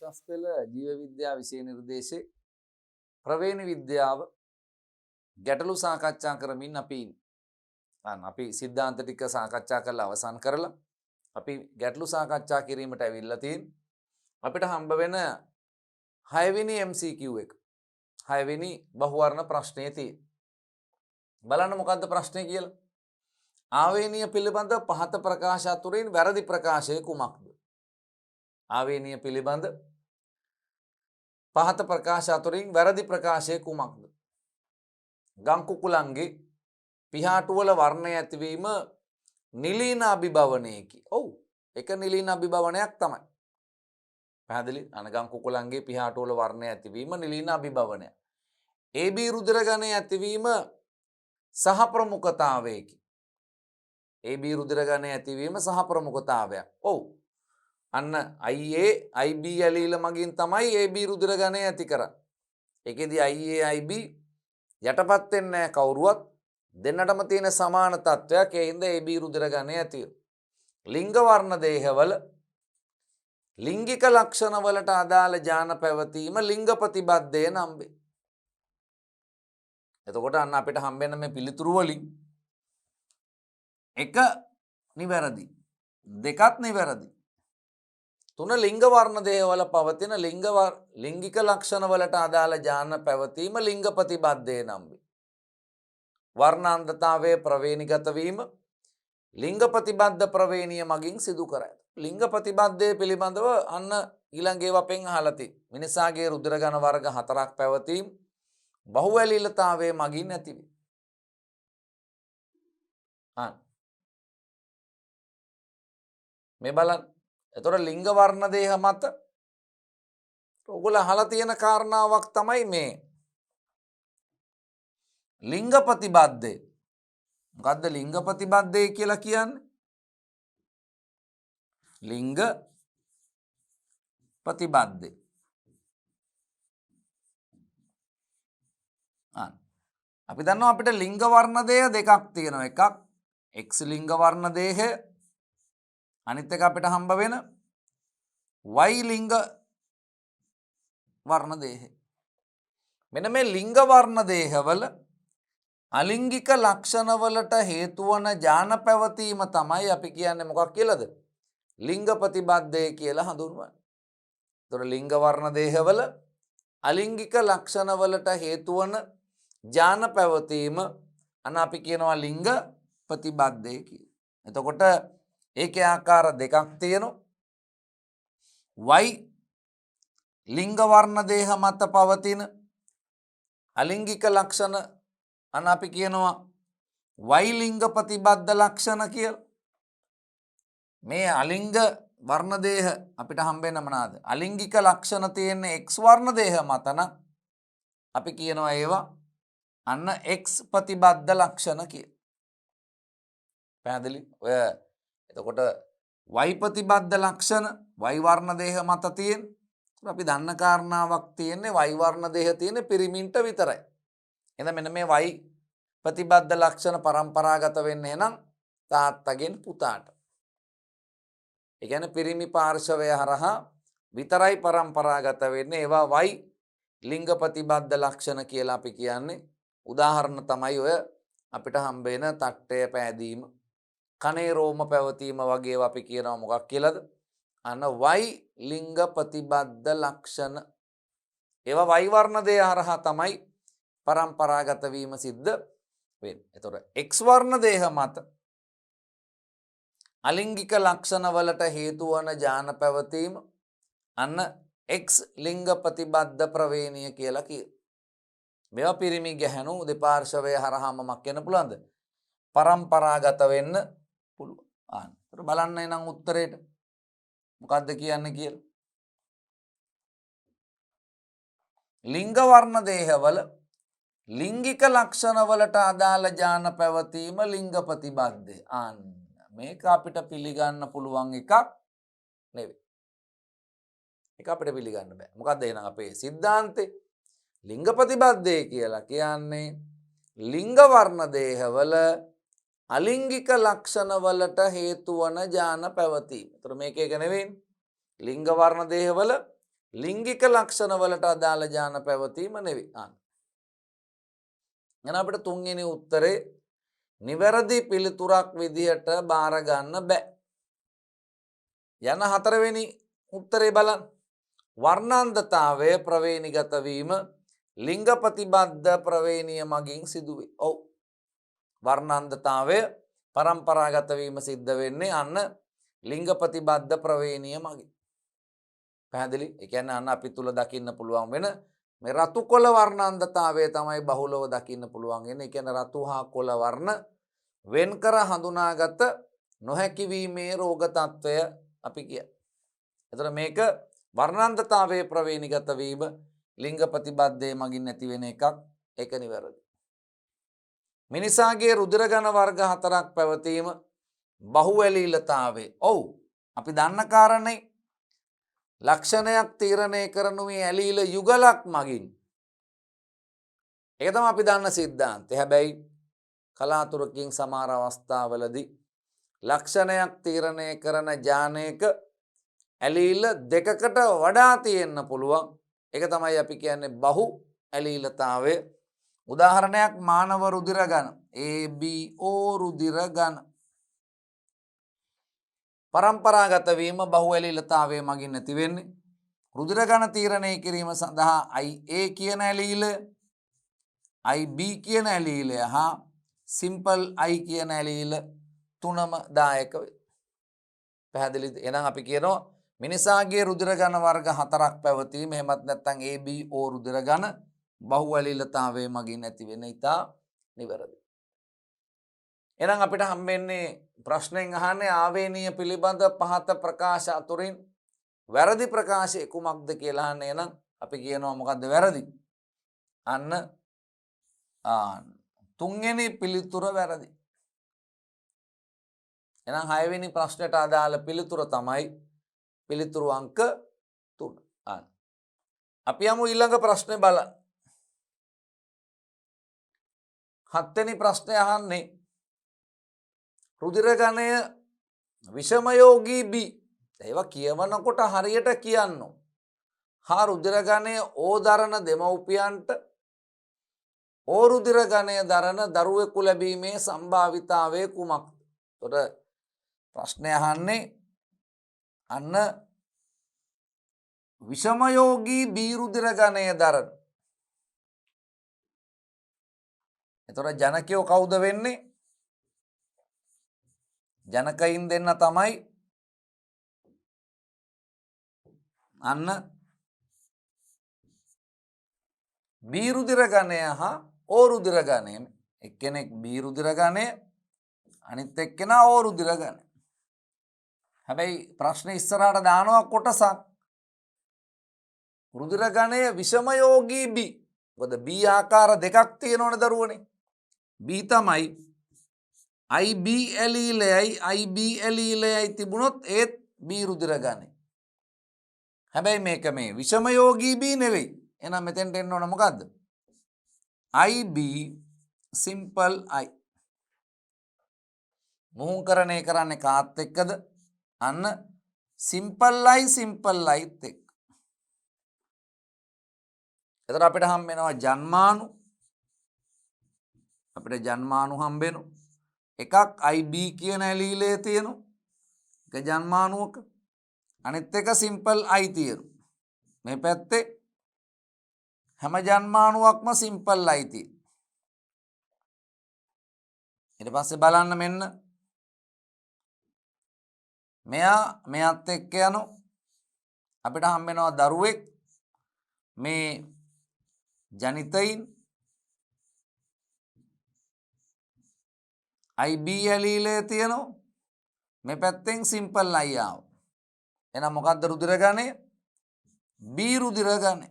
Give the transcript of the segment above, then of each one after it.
උසස් පෙළ ජීව විද්‍යාව විෂය නිර්දේශයේ ප්‍රවේණ විද්‍යාව ගැටලු සාකච්ඡා කරමින් අපි සිද්ධාන්ත ටික සාකච්ඡා කරලා අවසන් කරලා අපි ගැටලු සාකච්ඡා කිරීමට ඇවිල්ලා තියෙන්නේ. අපිට හම්බ වෙන 6 වෙනි MCQ එක. 6 වෙනි බහුවර්ණ ප්‍රශ්නයේ තියෙන. බලන්න මොකද්ද ප්‍රශ්නේ කියලා. ආවේනීය පිළිබඳ පහත ප්‍රකාශ අතුරින් වැරදි ප්‍රකාශය කුමක්ද? ආවේනීය පිළිබඳ පහත ප්‍රකාශ අතුරින් වැරදි ප්‍රකාශය කුමක්ද? ගම් කුකුලන්ගේ පිහාටුවල වර්ණය ඇතිවීම නිලීන අභිභවනයකි. ඔව්. එක නිලීන අභිභවනයක් තමයි. පැහැදිලි? ගම් කුකුලන්ගේ පිහාටුවල වර්ණය ඇතිවීම නිලීන අභිභවනයක්. AB රුධිර ගණයේ ඇතිවීම සහ ප්‍රමුඛතාවයකි. AB රුධිර ගණයේ ඇතිවීම සහ ප්‍රමුඛතාවයක්. ඔව්. අන්න IA IB ඇලීල මගින් තමයි AB රුධිර ගණය ඇති කරන්නේ. ඒකෙදි IA IB යටපත් වෙන්නේ නැහැ කවුරුවත්. දෙන්නටම තියෙන සමාන තත්වයක්. ඒ හින්දා AB රුධිර ගණය ඇති වෙනවා. ලිංග වර්ණ දේහවල ලිංගික ලක්ෂණ වලට අදාළ ඥාන පැවතීම ලිංග ප්‍රතිබද්ධය නම් වේ. එතකොට අන්න අපිට හම්බෙන්න මේ පිළිතුරු වලින් එක නිවැරදි, දෙකත් නිවැරදි. 3 ලිංග වර්ණ දේහවල පවතින ලිංගික ලක්ෂණ වලට අදාළ ඥාන පැවතීම ලිංග ප්‍රතිබද්ධය නම් වේ. වර්ණාන්ධතාවයේ ප්‍රවේණිගත වීම ලිංග ප්‍රතිබද්ධ ප්‍රවේණිය මගින් සිදු කරයි. ලිංග ප්‍රතිබද්ධය පිළිබඳව අන්න ඊළඟ ඒවා අපෙන් අහලා තියෙනවා. මිනිසාගේ රුධිර ගණ වර්ග 4ක් පැවතීම බහුඇලීලතාවයේ මගින් ඇතිවේ. මේ බලන්න. එතකොට ලිංග වර්ණ දේහ මත ඔයගොල්ලෝ අහලා තියෙන කාරණාවක් තමයි මේ ලිංග ප්‍රතිබද්ධය. මොකද්ද ලිංග ප්‍රතිබද්ධය කියලා කියන්නේ? ලිංග ප්‍රතිබද්ධය. අපි දන්නවා අපිට ලිංග වර්ණ දේහ දෙකක් තියෙනවා. එකක් X ලිංග වර්ණ දේහය, අනිත් එක අපිට හම්බ වෙන Y ලිංග වර්ණ දේහය. මෙන්න මේ ලිංග වර්ණ දේහවල අලිංගික ලක්ෂණ වලට හේතු වන ඥාන පැවතීම තමයි අපි කියන්නේ මොකක් කියලාද? ලිංග ප්‍රතිබද්ධය කියලා හඳුන්වන්නේ. ඒතර ලිංග වර්ණ දේහවල අලිංගික ලක්ෂණ වලට හේතු වන ඥාන පැවතීම අන අපි කියනවා ලිංග ප්‍රතිබද්ධය කියලා. එතකොට ඒකේ ආකාර දෙකක් තියෙනවා. Y ලිංග වර්ණ දේහ මත පවතින අලිංගික ලක්ෂණ අන අපි කියනවා Y ලිංග ප්‍රතිබද්ධ ලක්ෂණ කියලා. මේ අලිංග වර්ණ දේහ අපිට හම්බෙන්න මොනවාද? අලිංගික ලක්ෂණ තියෙන X වර්ණ දේහ මත නම් අපි කියනවා ඒවා අන්න X ප්‍රතිබද්ධ ලක්ෂණ කියලා. පැහැදිලි? ඔය එතකොට Y ප්‍රතිබද්ධ ලක්ෂණ Y වර්ණ දේහ මත තියෙන අපි දන්න කාරණාවක් තියෙන්නේ Y වර්ණ දේහ තියෙන පිරිමින්ට විතරයි. එහෙනම් මෙන්න මේ Y ප්‍රතිබද්ධ ලක්ෂණ පරම්පරාගත වෙන්නේ එහෙනම් තාත්තගෙන් පුතාට. ඒ කියන්නේ පිරිමි පාර්ශවය හරහා විතරයි පරම්පරාගත වෙන්නේ. ඒවා Y ලිංග ප්‍රතිබද්ධ ලක්ෂණ කියලා අපි කියන්නේ. උදාහරණ තමයි ඔය අපිට හම්බ වෙන තට්ටය පෑදීම, කනේ රෝම පැවතීම වගේ ඒවා අපි කියනවා මොකක් කියලාද? අන්න Y ලිංග ප්‍රතිබද්ධ ලක්ෂණ. ඒවා Y වර්ණ දේහ හරහා තමයි පරම්පරාගත වීම සිද්ධ වෙන්නේ. එතකොට X වර්ණ දේහ මත අලිංගික ලක්ෂණ වලට හේතු වන ඥාන පැවතීම අන්න X ලිංග ප්‍රතිබද්ධ ප්‍රවේණිය කියලා කියනවා. මේවා පිරිමි ගැහැණු දෙපාර්ශවය හරහාම මක් වෙන්න පුළුවන්ද? පරම්පරාගත වෙන්න පුළුවන්. ඒතර බලන්න එනම් උත්තරේට මොකද්ද කියන්නේ කියලා. ලිංග වර්ණ දේහවල ලිංගික ලක්ෂණ වලට අදාළ ඥාන පැවතීම ලිංග ප්‍රතිබද්ධය. මේක අපිට පිළිගන්න පුළුවන් එකක් නෙවෙයි. ඒක අපිට පිළිගන්න බෑ. මොකද්ද එහෙනම් අපේ સિદ્ધාන්තේ? ලිංග ප්‍රතිබද්ධය කියලා කියන්නේ ලිංග වර්ණ දේහවල අලිංගික ලක්ෂණ වලට හේතු වන ඥාන පැවතීම. ඒතර මේක එක නෙවෙයි. ලිංග වර්ණ දේහවල ලිංගික ලක්ෂණ වලට අදාළ ඥාන පැවතීම නෙවෙයි. එහෙනම් අපිට තුන්වෙනි උත්තරේ නිවැරදි පිළිතුරක් විදිහට බාර ගන්න බෑ. යන හතරවෙනි උත්තරේ බලන්න. වර්ණාන්ධතාවය ප්‍රවේණිගත වීම ලිංග ප්‍රතිබද්ධ ප්‍රවේණිය මගින් සිදුවේ. ඔව්. වර්ණාන්ධතාවය පරම්පරාගත වීම සිද්ධ වෙන්නේ අන්න ලිංග ප්‍රතිබද්ධ ප්‍රවේණිය මගින්. පැහැදිලි? ඒ කියන්නේ අන්න අපි තුල දකින්න පුළුවන් වෙන මේ රතු කොළ වර්ණාන්ධතාවය තමයි බහුලව දකින්න පුළුවන් වෙන්නේ. ඒ කියන්නේ රතු හා කොළ වර්ණ වෙන්කර හඳුනාගත නොහැකි වීමේ රෝග තත්වය අපි කියන්නේ. එතකොට මේක වර්ණාන්ධතාවයේ ප්‍රවේණිගත වීම ලිංග ප්‍රතිබද්ධයේ මගින් නැති වෙන එකක්. ඒක නිවැරදි. මිනිසාගේ රුධිර ඝන වර්ග 4ක් පැවතීම බහුඇලීලතාවය. ඔව්. අපි දන්න කාරණේ ලක්ෂණයක් තීරණය කරනුවේ ඇලීල යුගලක් මගින්. ඒක තමයි අපි දන්න සිද්ධාන්තය. හැබැයි කලාතුරකින් සමහර අවස්ථාවලදී ලක්ෂණයක් තීරණය කරන ඥානයක ඇලීල දෙකකට වඩා තියෙන්න පුළුවන්. ඒක තමයි අපි කියන්නේ බහු ඇලීලතාවය. උදාහරණයක් මානව රුධිර ඝන ABO රුධිර ඝන පරම්පරාගත වීම බහු ඇලීලතාවය මගින් නැති වෙන්නේ. රුධිර ඝන තීරණය කිරීම සඳහා IA කියන ඇලීල, IB කියන ඇලීලය හා සිම්පල් I කියන ඇලීල තුනම දායක වේ. පැහැදිලිද? එහෙනම් අපි කියනවා මිනිසාගේ රුධිර ඝන වර්ග 4ක් පැවතීම එහෙමත් නැත්නම් ABO රුධිර ඝන බහු ඇලීලතාවය මගින් නැති වෙන ඉතා නිවැරදි. එහෙනම් අපිට හම්බෙන්නේ ප්‍රශ්නෙන් අහන්නේ ආවේනීය පිළිබඳ පහත ප්‍රකාශ අතුරින් වැරදි ප්‍රකාශය කුමක්ද කියලා අහන්නේ. එහෙනම් අපි කියනවා මොකද්ද වැරදි? අන්න තුන්වෙනි පිළිතුර වැරදි. එහෙනම් 6 වෙනි ප්‍රශ්නයට අදාළ පිළිතුර තමයි පිළිතුරු අංක 3. අපි යමු ඊළඟ ප්‍රශ්නේ බලන්න. 7 වෙනි ප්‍රශ්නේ අහන්නේ රුධිර ඝනය විෂමයෝගී B. ඒවා කියවනකොට හරියට කියන්න. හා රුධිර ඝනය O දරන දෙමව්පියන්ට O රුධිර ඝනය දරන දරුවෙකු ලැබීමේ සම්භාවිතාවය කුමක්ද? එතකොට ප්‍රශ්නය අහන්නේ අන්න විෂමයෝගී B රුධිර ඝනය දරන. එතකොට ජනකයෝ කවුද වෙන්නේ? ජනකයින් දෙන්න තමයි අන්න B රුධිර ඝනය හා O රුධිර ඝනය. එක්කෙනෙක් B රුධිර ඝනය අනිත් එක්කෙනා O රුධිර ඝනය. හැබැයි ප්‍රශ්නේ ඉස්සරහට දානවා කොටසක්. රුධිර ඝනය විෂමයෝගී B. මොකද B ආකාර දෙකක් තියෙනවනේ දරුවනේ. B තමයි IB ඇලීලයයි IB ඇලීලයයි තිබුණොත් ඒත් B රුධිර ඝනය. හැබැයි මේක මේ විෂමයෝගී B නෙවෙයි. එහෙනම් මෙතෙන්ට එන්න ඕන මොකද්ද? IB simple I. මුහුණුකරණය කරන්නේ කාත් එක්කද? අන්න සිම්පල් Iත් එක්ක. එතකොට අපිට හම් වෙනවා ජන්මානු. අපිට ජන්මානු හම්බ වෙනවා. එකක් IB කියන ඇලීලේ තියෙනවා. එක ජන්මානුවක. අනිත් එක සිම්පල් I තියෙනවා. මේ පැත්තේ හැම ජන්මානුවක්ම සිම්පල් I තියෙනවා. ඊට පස්සේ බලන්න මෙන්න මෙයා මෙයත් එක්ක යනවා. අපිට හම් වෙනවා දරුවෙක්. මේ ජනිතයින් IB ඇලීලේ තියෙනවා. මේ පැත්තෙන් සිම්පල් I ආව. එහෙනම් මොකද්ද රුධිර ඝනය? B රුධිර ඝනය.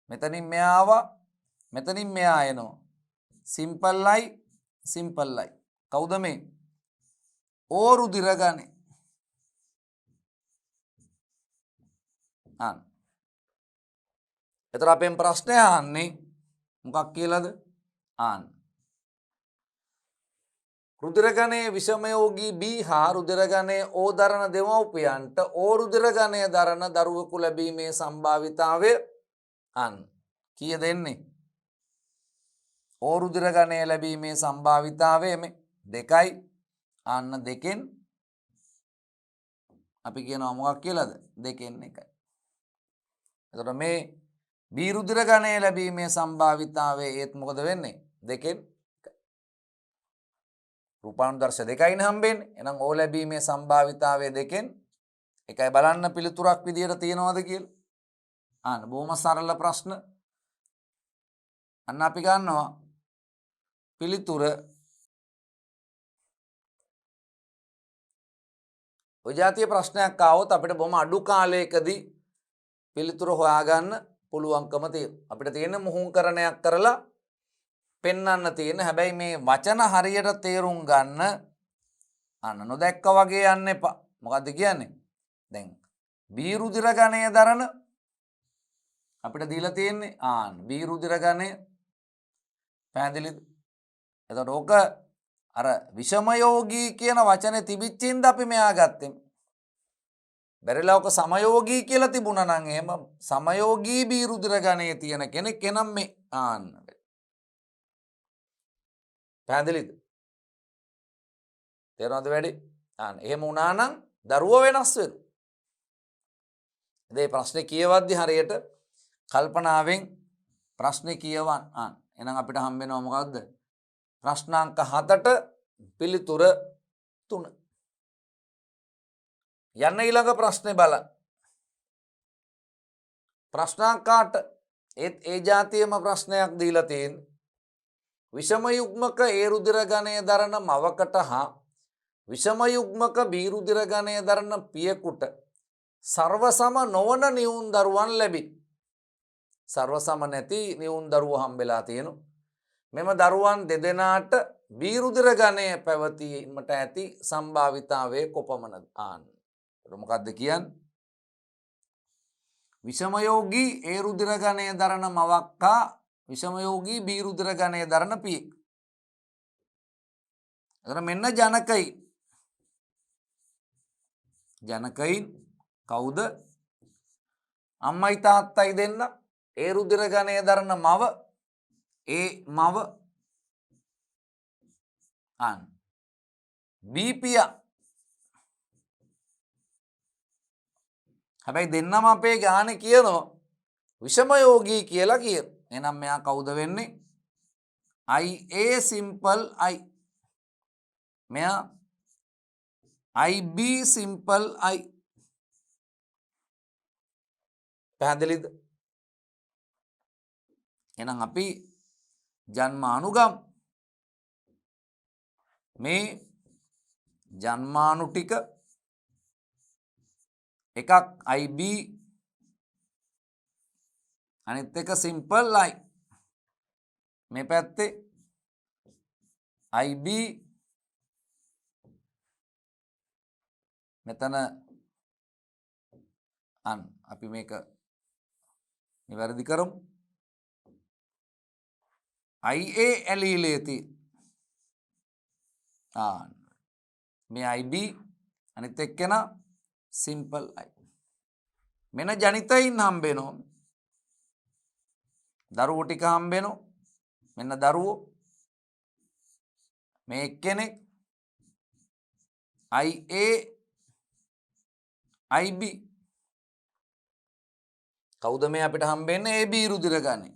මෙතනින් මෙයා ආවා. මෙතනින් මෙයා එනවා. Simple I. කවුද මේ? O රුධිර ඝනය. එතකොට අපෙන් ප්‍රශ්නය අහන්නේ මොකක් කියලාද? රුධිර ගණයේ විෂමයෝගී B හා රුධිර ගණයේ O දරන දෙමව්පියන්ට O රුධිර ගණය දරන දරුවෙකු ලැබීමේ සම්භාවිතාවය අන්න කීය දෙන්නේ? O රුධිර ගණය ලැබීමේ සම්භාවිතාවය මේ 2යි. අන්න 2කින් අපි කියනවා මොකක් කියලාද? 2කින් 1යි. එතකොට මේ B රුධිර ගණය ලැබීමේ සම්භාවිතාවය ඒත් මොකද වෙන්නේ? 2කින් 1යි. රූපානුදර්ශ 2යිනේ හම්බෙන්නේ. එහෙනම් O ලැබීමේ සම්භාවිතාවය 2කින් 1යි. බලන්න පිළිතුරක් විදියට තියෙනවද කියලා. අන්න බොහොම සරල ප්‍රශ්න. අන්න අපි ගන්නවා පිළිතුර ඔය જાතිය ප්‍රශ්නයක් ආවොත් අපිට බොහොම අඩු කාලයකදී පිළිතුර හොයාගන්න පුළුවන්කම තියෙනවා. අපිට තියෙන මුහුණුකරණයක් කරලා පෙන්වන්න තියෙන. හැබැයි මේ වචන හරියට තේරුම් ගන්න අන්න නොදැක්ක වගේ යන්න එපා. මොකද්ද කියන්නේ? දැන් B රුධිර ගණය දරන අපිට දීලා තියෙන්නේ B රුධිර ගණය පැහැදිලිද? එතකොට ඕක අර විෂමයෝගී කියන වචනේ තිබිච්ච හින්දා අපි මෙයා ගත්තේ. බැරිලා ඔක සමයෝගී කියලා තිබුණා නම් එහෙම සමයෝගී B රුධිර ගණයේ තියෙන කෙනෙක් එනම් මේ ආන්න. පැහැදිලිද? තේරෙනවද වැඩි? ආන්න එහෙම වුණා නම් දරුවෝ වෙනස් වෙනවා. ඉතින් ප්‍රශ්නේ කියවද්දි හරියට කල්පනාවෙන් ප්‍රශ්නේ කියවන්න. එහෙනම් අපිට හම්බ වෙනවා මොකද්ද? ප්‍රශ්නාංක 7ට පිළිතුර 3. යන්න ඊළඟ ප්‍රශ්නේ බලන්න. ප්‍රශ්නාංක 8 ඒ જાතියේම ප්‍රශ්නයක් දීලා තියෙන්නේ. විෂම යුග්මක A රුධිර ගණය දරන මවකට හා විෂම යුග්මක B රුධිර ගණය දරන පියෙකුට සර්වසම නොවන නිවුන් දරුවන් ලැබි. සර්වසම නැති නිවුන් දරුවෝ හම්බෙලා තියෙනවා. මෙම දරුවන් දෙදෙනාට B රුධිර ගණය පැවතීමට ඇති සම්භාවිතාවය කොපමණද? ආන්න. මොකක්ද කියන්නේ? විෂමයෝගී A රුධිර ගණය දරන මවක් හා විෂමයෝගී B රුධිර ගණය දරන පියෙක්. එතන මෙන්න ජනකයින්. ජනකයින් කවුද? අම්මයි තාත්තයි දෙන්න. A රුධිර ගණය දරන මව මව අන්න B පියා. හැබැයි දෙන්නම අපේ ගානේ කියනවා විෂමයෝගී කියලා කියන. එහෙනම් මෙයා කවුද වෙන්නේ? IA simple I. මෙයා IB simple I. පැහැදිලිද? එහෙනම් අපි ජන්මානුගම් මේ ජන්මානු ටික එකක් IB අනිත් එක simple I. මේ පැත්තේ IB මෙතන අපි මේක නිවැරදි කරමු. IA ඇලීලේ තියෙන මේ IB අනිත් එක්කෙනා simple I. මෙන්න ජනිතයින් හම්බෙනවා. දරුවෝ ටික හම්බෙනවා. මෙන්න දරුවෝ. මේ එක්කෙනෙක් IA IB. කවුද මේ අපිට හම්බෙන්නේ? AB රුධිර ගණය.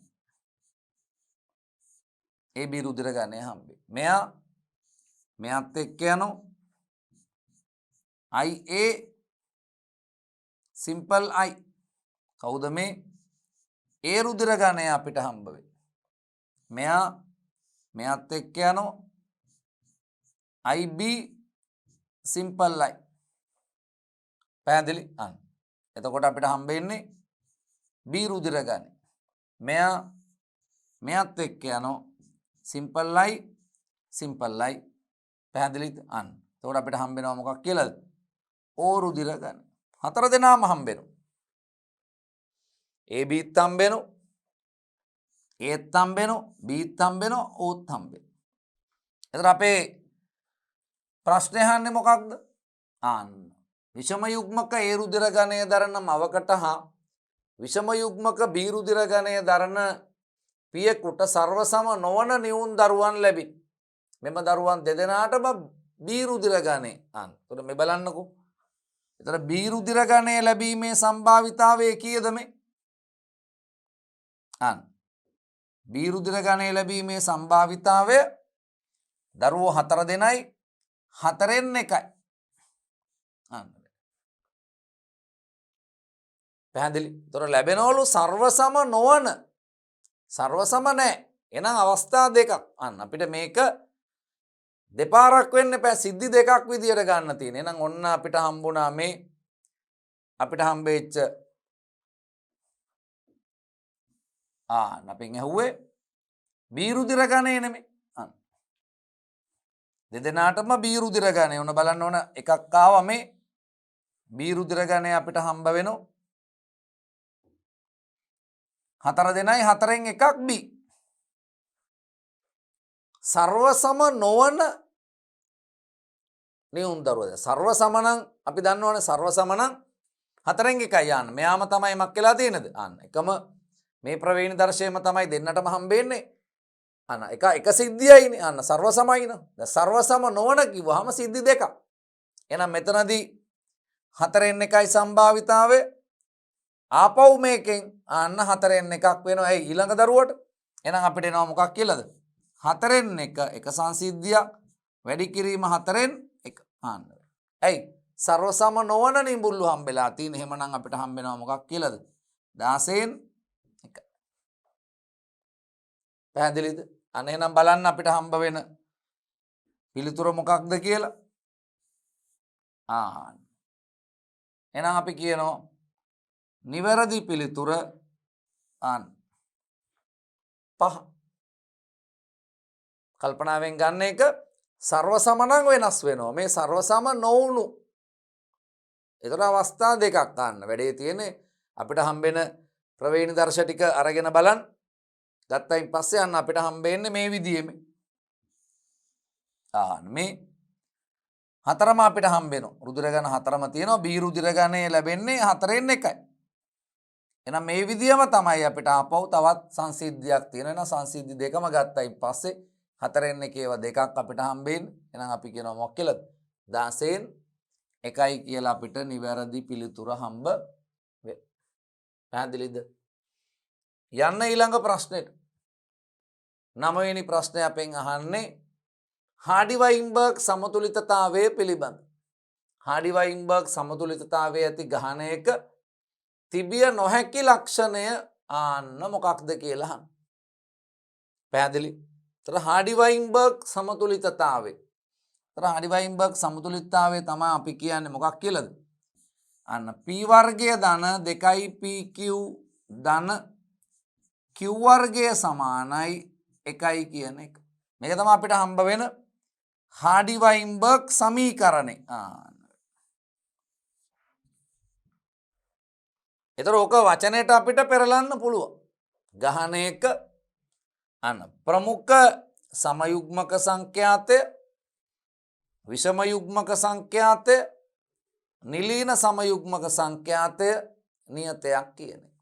AB රුධිර ගණය හම්බෙන්නේ. මෙයාත් එක්ක යනවා IA simple I. කවුද මේ? A රුධිර ගණය අපිට හම්බ වෙන්නේ. මෙයාත් එක්ක යනවා IB simple I. පැහැදිලි? එතකොට අපිට හම්බ වෙන්නේ B රුධිර ගණය. මෙයාත් එක්ක යනවා simple I. පැහැදිලිද? එතකොට අපිට හම්බ වෙනවා මොකක් කියලාද? O රුධිර ගණය. හතර දෙනාම හම්බ වෙනවා. ABත් හම්බ වෙනවා. Aත් හම්බ වෙනවා. Bත් හම්බ වෙනවා. Oත් හම්බ වෙනවා. එතකොට අපේ ප්‍රශ්නය අහන්නේ මොකක්ද? ආන්න විෂම යුග්මක ඒ රුධිර ගණය දරන මවකට හා විෂම යුග්මක බී රුධිර ගණය දරන පියෙකුට සර්ව සම නොවන නිවුන් දරුවන් ලැබි. මෙම දරුවන් දෙදෙනාටම බී රුධිර ගණය අන්න. එතකොට මේ බලන්නකෝ. එතකොට බී රුධිර ගණය ලැබීමේ සම්භාවිතාවය කීයද මේ? අන්න. බී රුධිර ගණය ලැබීමේ සම්භාවිතාවය දරුවෝ 4 දෙනයි 4න් 1යි. අන්න. පැහැදිලි. එතකොට ලැබෙනවලු සර්ව සම නොවන සර්ව සම නැහැ. එහෙනම් අවස්ථා දෙකක්. අන්න අපිට මේක දෙපාරක් වෙන්න එපා. සිද්ධි දෙකක් විදියට ගන්න තියෙන. එහෙනම් ඔන්න අපිට හම්බුණා මේ අපිට හම්බෙච්ච අපෙන් ඇහුවේ බී රුධිර ගණය නෙමෙයි. අන්න. දෙදෙනාටම බී රුධිර ගණය. ඔන්න බලන්න ඕන එකක් ආවා මේ බී රුධිර ගණය අපිට හම්බ වෙනවා 4 දෙනයි 4න් 1ක් බී. සර්ව සම නොවන නියුන් දරුවද සර්ව සම නම් අපි දන්නවනේ සර්ව සම නම් 4න් 1යි යන්න. මෙයාම තමයි මක් වෙලා තියෙනද? අන්න එකම මේ ප්‍රවේණි දර්ශයම තමයි දෙන්නටම හම්බෙන්නේ. අන්න එක සිද්ධියයිනේ. අන්න සර්ව සමයි න. දැන් සර්ව සම නොවන කිව්වහම සිද්ධි දෙකක්. එහෙනම් මෙතනදී 4න් 1යි සම්භාවිතාවය ආපහු මේකෙන් අන්න 4න් 1ක් වෙනවා. ඒ ඊළඟ දරුවට. එහෙනම් අපිට එනවා මොකක් කියලාද? 4න් 1 එක සංසිද්ධියක් වැඩි කිරීම 4න් 1. අන්න. ඇයි? සර්ව සම නොවන නිඹුල්ලු හම්බෙලා තියෙන. එහෙමනම් අපිට හම්බෙනවා මොකක් කියලාද? 16න් 1. පැහැදිලිද? අන්න එහෙනම් බලන්න අපිට හම්බ වෙන පිළිතුර මොකක්ද කියලා. එහෙනම් අපි කියනවා නිවැරදි පිළිතුර 5. කල්පනාවෙන් ගන්න එක සර්ව සම නම් වෙනස් වෙනවා. මේ සර්ව සම නොවුණු. ඒතර අවස්ථා දෙකක් ගන්න. වැඩේ තියෙන්නේ අපිට හම්බෙන ප්‍රවේණි දර්ශ ටික අරගෙන බලන්න. ගත්තයින් පස්සේ අන්න අපිට හම්බෙන්නේ මේ විදිහේම. මේ හතරම අපිට හම්බෙනවා. රුධිර ගණ හතරම තියෙනවා. බී රුධිර ගණය ලැබෙන්නේ 4න් 1යි. එහෙනම් මේ විදිහම තමයි අපිට ආපහු තවත් සංසිද්ධියක් තියෙනවා. එහෙනම් සංසිද්ධි දෙකම ගත්තයින් පස්සේ 4න් 1 ඒවා දෙකක් අපිට හම්බෙන්නේ. එහෙනම් අපි කියනවා මොකක් කියලාද? 16න් 1යි කියලා අපිට නිවැරදි පිළිතුර හම්බ වේ. පැහැදිලිද? යන්න ඊළඟ ප්‍රශ්නෙට. 9 වෙනි ප්‍රශ්නය අපෙන් අහන්නේ හාඩි-වයින්බර්ග් සමතුලිතතාවය පිළිබඳ. හාඩි-වයින්බර්ග් සමතුලිතතාවය ඇති ගහනයක තිබිය නොහැකි ලක්ෂණය ආන්න මොකක්ද කියලා අහන්න. පැහැදිලි? ඒතර හාඩි-වයින්බර්ග් සමතුලිතතාවය. ඒතර හාඩි-වයින්බර්ග් සමතුලිතතාවය තමයි අපි කියන්නේ මොකක් කියලාද? අන්න p වර්ගය ධන 2pq ධන q වර්ගය සමානයි 1යි කියන එක. මේක තමයි අපිට හම්බ වෙන හාඩි-වයින්බර්ග් සමීකරණය. ඒතර ඕක වචනයට අපිට පෙරලන්න පුළුවන්. ගහනයක අන්න ප්‍රමුඛ සමයුග්මක සංඛ්‍යාතය විෂම යුග්මක සංඛ්‍යාතය නිලීන සමයුග්මක සංඛ්‍යාතය නියතයක් කියන එක.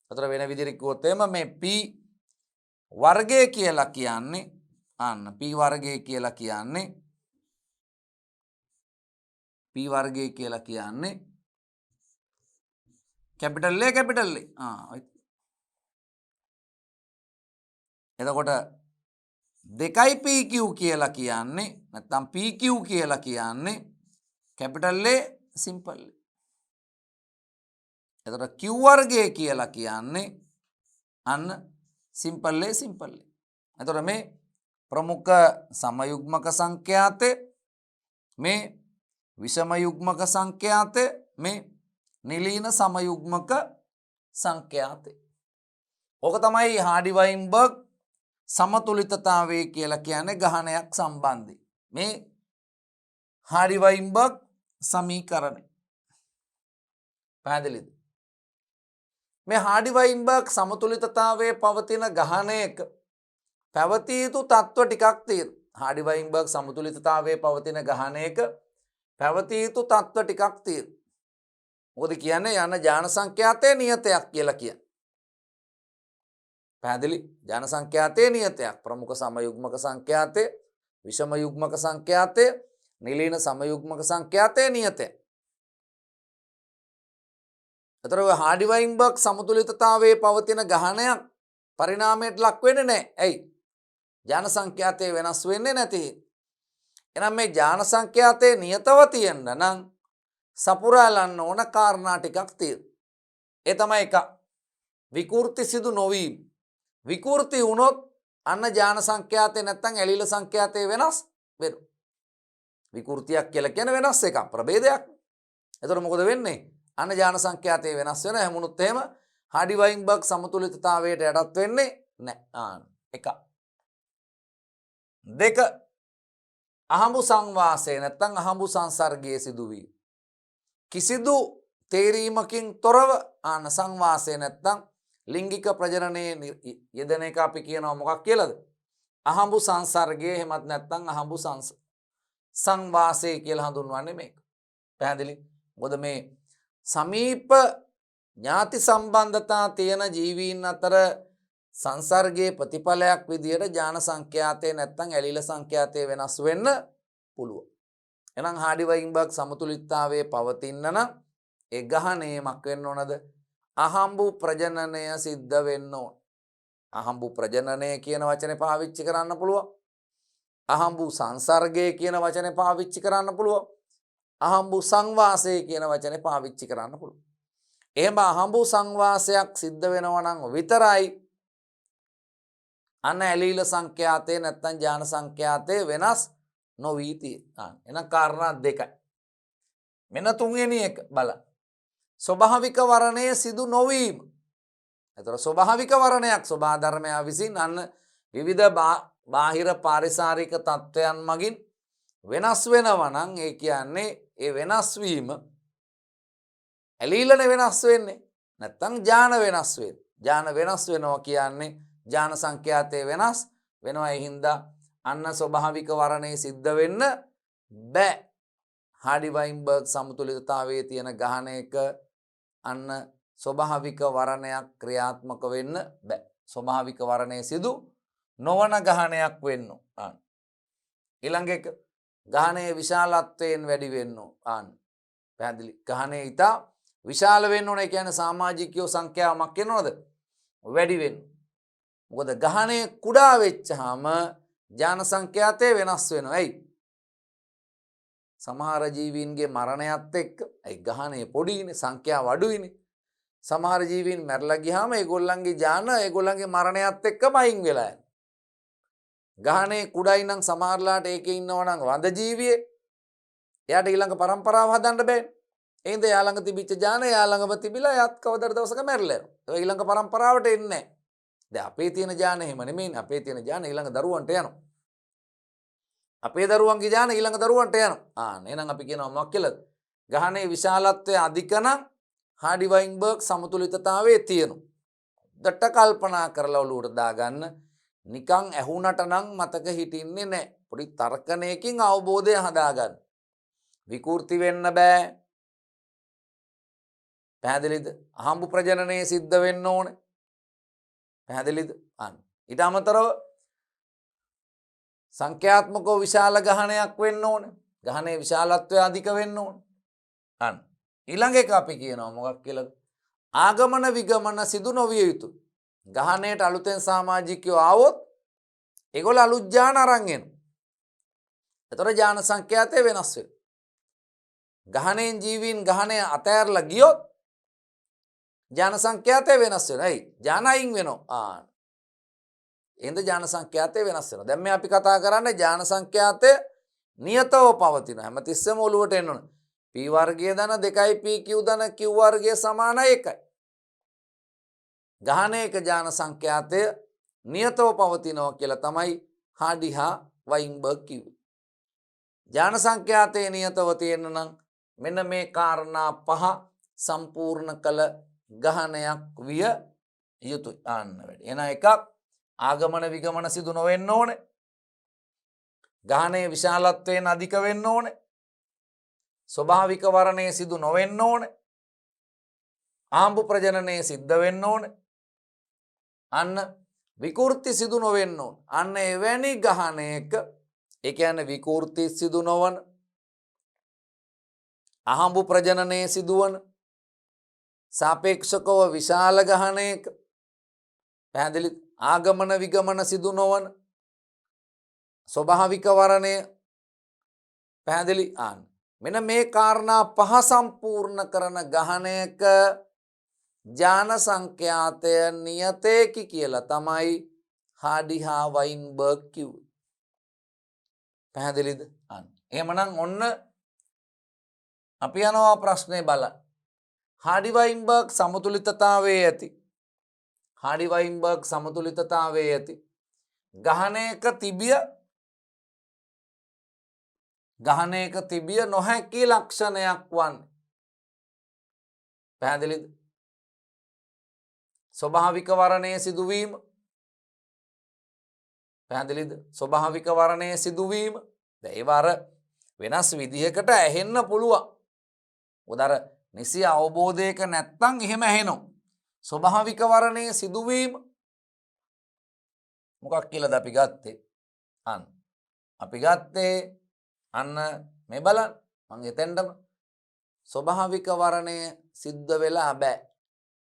ඒතර වෙන විදිහට කිව්වොත් එහෙම මේ p වර්ගය කියලා කියන්නේ අන්න p වර්ගය කියලා කියන්නේ p වර්ගය කියලා කියන්නේ කැපිටල් A කැපිටල් A. එතකොට 2pq කියලා කියන්නේ නැත්නම් pq කියලා කියන්නේ කැපිටල් A සිම්පල් A. එතකොට q වර්ගය කියලා කියන්නේ අන්න සිම්පල් A සිම්පල් A. එතකොට මේ ප්‍රමුඛ සමයුග්මක සංඛ්‍යාතය මේ විෂම යුග්මක සංඛ්‍යාතය මේ නිලීන සමයුග්මක සංඛ්‍යාතය. ඕක තමයි හාඩි-වයින්බර්ග් සමතුලිතතාවය කියලා කියන්නේ ගහනයක් සම්බන්ධයි. මේ හාඩි-වයින්බර්ග් සමීකරණය. පැහැදිලිද? මේ හාඩි-වයින්බර්ග් සමතුලිතතාවයේ පවතින ගහනයක පැවතිය යුතු තත්ත්ව ටිකක් තියෙනවා. හාඩි වයින්බර්ග් සමතුලිතතාවයේ පවතින ගහනයක පැවතිය යුතු තත්ත්ව ටිකක් තියෙනවා. මොකද කියන්නේ යන ජාන සංඛ්‍යාතයේ නියතයක් කියලා කියන. පැහැදිලි? ජාන සංඛ්‍යාතයේ නියතයක්. ප්‍රමුඛ සමයුග්මක සංඛ්‍යාතය, විෂම යුග්මක සංඛ්‍යාතය, නිලීන සමයුග්මක සංඛ්‍යාතයේ නියතය. එතකොට ඔය හාඩි වයින්බර්ග් සමතුලිතතාවයේ පවතින ගහනයක් පරිණාමයට ලක් වෙන්නේ නැහැ. ඇයි? ජාන සංඛ්‍යාතය වෙනස් වෙන්නේ නැති. එහෙනම් මේ ජාන සංඛ්‍යාතයේ නියතව තියෙන්න නම් සපුරාලන්න ඕන කාරණා ටිකක් තියෙනවා. ඒ තමයි එක විකෘති සිදු නොවීම. විකෘති වුණොත් අන්න ජාන සංඛ්‍යාතේ නැත්තම් ඇලීල සංඛ්‍යාතේ වෙනස් වෙනවා. විකෘතියක් කියලා කියන වෙනස් එකක් ප්‍රභේදයක්. එතකොට මොකද වෙන්නේ? අන්න ජාන සංඛ්‍යාතේ වෙනස් වෙන හැමුණුත් එහෙම හාඩි වයින්බර්ග් සමතුලිතතාවයට යටත් වෙන්නේ නැහැ. එක. දෙක අහඹු සංවාසය නැත්තම් අහඹු සංසර්ගයේ සිදුවීම. කිසිදු තේරීමකින් තොරව සංවාසය නැත්තම් ලිංගික ප්‍රජනනයේ යෙදෙන එක අපි කියනවා මොකක් කියලාද? අහඹු සංසර්ගයේ එහෙමත් නැත්තම් අහඹු සංවාසය කියලා හඳුන්වන්නේ මේක. පැහැදිලි? මොකද මේ සමීප ඥාති සම්බන්ධතා තියෙන ජීවීන් අතර සංසර්ගයේ ප්‍රතිඵලයක් විදියට ජාන සංඛ්‍යාතේ නැත්තම් ඇලීල සංඛ්‍යාතේ වෙනස් වෙන්න පුළුවන්. එහෙනම් හාඩි වයින්බර්ග් සමතුලිතතාවයේ පවතින්න නම් ඒ ගහණයමක් වෙන්න ඕනද? අහඹු ප්‍රජනනය සිද්ධ වෙන්න ඕන. අහඹු ප්‍රජනනය කියන වචනේ පාවිච්චි කරන්න පුළුවන්. අහඹු සංසර්ගය කියන වචනේ පාවිච්චි කරන්න පුළුවන්. අහඹු සංවාසය කියන වචනේ පාවිච්චි කරන්න පුළුවන්. එහෙම අහඹු සංවාසයක් සිද්ධ වෙනවා නම් විතරයි අන්න ඇලීල සංඛ්‍යාතේ නැත්තම් ජාන සංඛ්‍යාතේ වෙනස් නොවී තියෙන්නේ. එහෙනම් කාරණා දෙකයි. මෙන්න තුන්වෙනි එක බලන්න. ස්වභාවික වරණයේ සිදු නොවීම. ඒතර ස්වභාවික වරණයක් ස්වභාධර්මයා විසින් අන්න විවිධ බාහිර පාරිසරික තත්ත්වයන් මගින් වෙනස් වෙනවා නම් ඒ කියන්නේ ඒ වෙනස් වීම ඇලීලනේ වෙනස් වෙන්නේ. නැත්තම් ජාන වෙනස් වෙන්නේ. ජාන වෙනස් වෙනවා කියන්නේ ජාන සංඛ්‍යාතේ වෙනස් වෙනවා. ඒ හින්දා අන්න ස්වභාවික වරණේ සිද්ධ වෙන්න බෑ. හාඩි වයින්බර්ග් සමතුලිතතාවයේ තියෙන ගහනයක අන්න ස්වභාවික වරණයක් ක්‍රියාත්මක වෙන්න බෑ. ස්වභාවික වරණේ සිදු නොවන ගහනයක් වෙන්න ඕන. ඊළඟ එක ගහනයේ විශාලත්වයෙන් වැඩි වෙන්න ඕන. පැහැදිලි? ගහනයේ ඊට විශාල වෙන්න ඕන. ඒ කියන්නේ සමාජිකයෝ සංඛ්‍යාවක් වෙනවද? වැඩි වෙන්න. මොකද ගහනය කුඩා වෙච්චාම ජාන සංඛ්‍යාතේ වෙනස් වෙනවා. ඇයි? සමහර ජීවීන්ගේ මරණයත් එක්ක ඒ ගහනේ පොඩිනේ සංඛ්‍යාව අඩුයිනේ. සමහර ජීවීන් මැරලා ගියාම ඒගොල්ලන්ගේ ජාන ඒගොල්ලන්ගේ මරණයත් එක්කම අයින් වෙලා යනවා. ගහනේ කුඩායි නම් සමහරලාට ඒකේ ඉන්නවා නම් වඳ ජීවියේ එයාට ඊළඟ පරම්පරාව හදන්න බෑනේ. එහෙනම් එයා ළඟ තිබිච්ච ජාන එයා ළඟම තිබිලා එයාත් කවදාද දවසක මැරිලා යනවා. ඒ ඊළඟ පරම්පරාවට එන්නේ නැහැ. දැන් අපේ තියෙන ජාන එහෙම නෙමෙයිනේ. අපේ තියෙන ජාන ඊළඟ දරුවන්ට යනවා. අපේ දරුවන්ගේ ජාන ඊළඟ දරුවන්ට යනවා. එහෙනම් අපි කියනවා මොකක් කියලාද? ගහනේ විශාලත්වය අධික නම් හාඩි වයින්බර්ග් සමතුලිතතාවයේ තියෙනවා. දට කල්පනා කරලා ඔලුවට දාගන්න. නිකන් ඇහුණට නම් මතක හිටින්නේ නැහැ. පොඩි තර්කණයකින් අවබෝධය හදාගන්න. විකෘති වෙන්න බෑ. පැහැදිලිද? අහඹු ප්‍රජනනයේ සිද්ධ වෙන්න ඕනේ. පැහැදිලිද? ඊට අමතරව සංඛ්‍යාත්මකව විශාල ගහනයක් වෙන්න ඕනේ. ගහනේ විශාලත්වය අධික වෙන්න ඕනේ. ඊළඟ එක අපි කියනවා මොකක් කියලාද? ආගමන විගමන සිදු නොවිය යුතුයි. ගහනයට අලුතෙන් සමාජිකයෝ ආවොත් ඒගොල්ලෝ අලුත් ජාන අරන් එනවා. ඒතර ජාන සංඛ්‍යාතය වෙනස් වෙනවා. ගහනෙන් ජීවීන් ගහනය අතෑරලා ගියොත් ජාන සංඛ්‍යාතය වෙනස් වෙනවා. ඇයි? ජාන අයින් වෙනවා. එහෙනම් ජාන සංඛ්‍යාතය වෙනස් වෙනවා. දැන් මේ අපි කතා කරන්නේ ජාන සංඛ්‍යාතය නියතව පවතින. හැමතිස්සෙම ඔලුවට එන්න ඕන. p වර්ගයේ ධන 2යි pq ධන q වර්ගයේ සමානයි 1යි. ගහනයක ජාන සංඛ්‍යාතය නියතව පවතිනවා කියලා තමයි හාඩි හා වයින්බර්ග් කිව්වේ. ජාන සංඛ්‍යාතය නියතව තියෙන්න නම් මෙන්න මේ කාරණා පහ සම්පූර්ණ කළ ගහනයක් විය යුතුයි. වැඩි. එහෙනම් එකක් ආගමන විගමන සිදු නොවෙන්න ඕනේ. ගහනයේ විශාලත්වයෙන් අධික වෙන්න ඕනේ. ස්වභාවික වරණය සිදු නොවෙන්න ඕනේ. ආම්බු ප්‍රජනනය සිද්ධ වෙන්න ඕනේ. අන්න විකෘති සිදු නොවෙන්න ඕන. අන්න එවැනි ගහනයක ඒ කියන්නේ විකෘති සිදු නොවන අහඹු ප්‍රජනනය සිදුවන සාපේක්ෂකව විශාල ගහනයක පැහැදිලි ආගමන විගමන සිදු නොවන ස්වභාවික වරණය පැහැදිලි ආන්න මෙන්න මේ කාරණා පහ සම්පූර්ණ කරන ගහනයක ජාන සංඛ්‍යාතය නියතේකි කියලා තමයි හාඩි හා වයින්බර්ග් කිව්වේ. පැහැදිලිද? අන්න. එහෙමනම් ඔන්න අපි යනවා ප්‍රශ්නේ බලන්න. හාඩි වයින්බර්ග් සමතුලිතතාවයේ ඇති. හාඩි වයින්බර්ග් සමතුලිතතාවයේ ඇති. ගහනයක තිබිය නොහැකි ලක්ෂණයක් වන්නේ. පැහැදිලිද? ස්වභාවික වරණය සිදුවීම පැහැදිලිද? ස්වභාවික වරණය සිදුවීම ඒවර වෙනස් විදිහකට ඇහෙන්න පුළුවන්. උදාර නිසි අවබෝධයක නැත්තම් එහෙම ඇහෙනවා. ස්වභාවික වරණය සිදුවීම මොකක් කියලාද අපි ගත්තේ? අපි ගත්තේ අන්න මේ බලන්න මම එතෙන්ටම ස්වභාවික වරණය සිද්ධ වෙලා බෑ.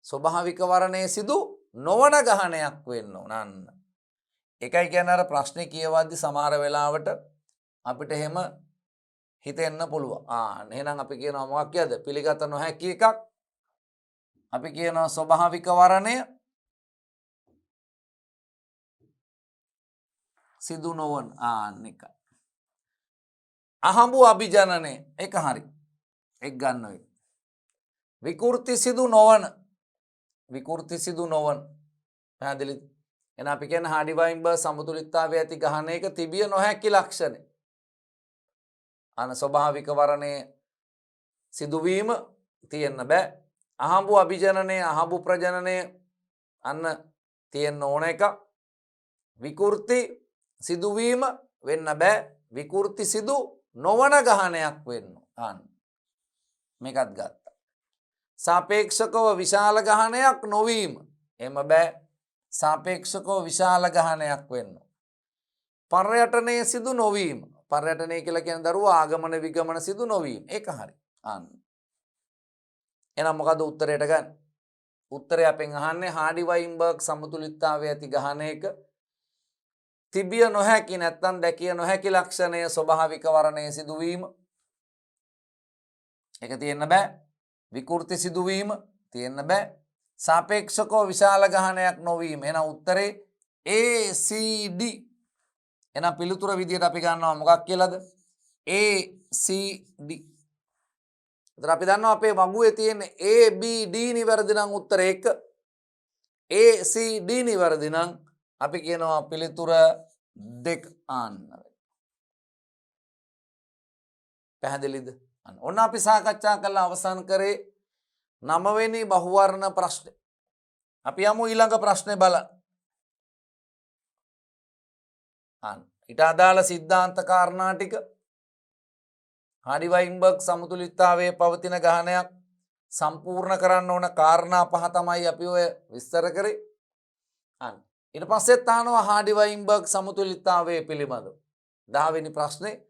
ස්වභාවික වරණය සිදු නොවන ගහනයක් වෙන්න ඕන. අන්න එකයි කියන්නේ අර ප්‍රශ්නේ කියවද්දි සමහර වෙලාවට අපිට එහෙම හිතෙන්න පුළුවන්. එහෙනම් අපි කියනවා මොකක් කියද? පිළිගත නොහැකි එකක්. අපි කියනවා ස්වභාවික වරණය සිදු නොවන එක. අහඹු අභිජනනය එක හරි. එක් ගන්න වෙයි. විකෘති සිදු නොවන පැහැදිලිද? එහෙනම් අපි කියන හාඩි වයින්බර්ග් සමතුලිතතාවය ඇති ගහනයක තිබිය නොහැකි ලක්ෂණ. අන ස්වභාවික වරණය සිදුවීම තියෙන්න බෑ. අහඹු අභිජනනය අහඹු ප්‍රජනනය අන්න තියෙන්න ඕන එක. විකෘති සිදුවීම වෙන්න බෑ. විකෘති සිදු නොවන ගහනයක් වෙන්න. අන්න මේකත් ගත්තා. සාපේක්ෂකව විශාල ගහනයක් නොවීම. එහෙම බෑ. සාපේක්ෂකව විශාල ගහනයක් වෙන්න. පර්යටනය සිදු නොවීම. පර්යටනය කියලා කියන දරුවා ආගමන විගමන සිදු නොවීම. ඒක හරි. අන්න. එහෙනම් මොකද උත්තරයට ගන්න? උත්තරය අපෙන් අහන්නේ හාඩි වයින්බර්ග් සමතුලිතතාවය ඇති ගහනයක තිබිය නොහැකි නැත්නම් දැකිය නොහැකි ලක්ෂණය ස්වභාවික වරණය සිදුවීම. ඒක තියෙන්න බෑ. විකෘති සිදුවීම තියෙන්න බෑ. සාපේක්ෂකව විශාල ගහනයක් නොවීම. එහෙනම් උත්තරේ ACD. එහෙනම් පිළිතුර විදියට අපි ගන්නවා මොකක් කියලාද? ACD. එතන අපි දන්නවා අපේ වගුවේ තියෙන ABD නිවැරදි නම් උත්තර 1. ACD නිවැරදි නම් අපි කියනවා පිළිතුර 2 ආන්න. පැහැදිලිද? ඔන්න අපි සාකච්ඡා කළා අවසන් කරේ 9 වෙනි බහුවර්ණ ප්‍රශ්නේ. අපි යමු ඊළඟ ප්‍රශ්නේ බලන්න. ඊට අදාළ සිද්ධාන්ත කාරණා ටික හාඩි වයින්බර්ග් සමතුලිතතාවයේ පවතින ගහනයක් සම්පූර්ණ කරන්න ඕන කාරණා පහ තමයි අපි ඔය විස්තර කරේ. ඊට පස්සෙත් අහනවා හාඩි වයින්බර්ග් සමතුලිතතාවයේ පිළිබඳව. 10 වෙනි ප්‍රශ්නේ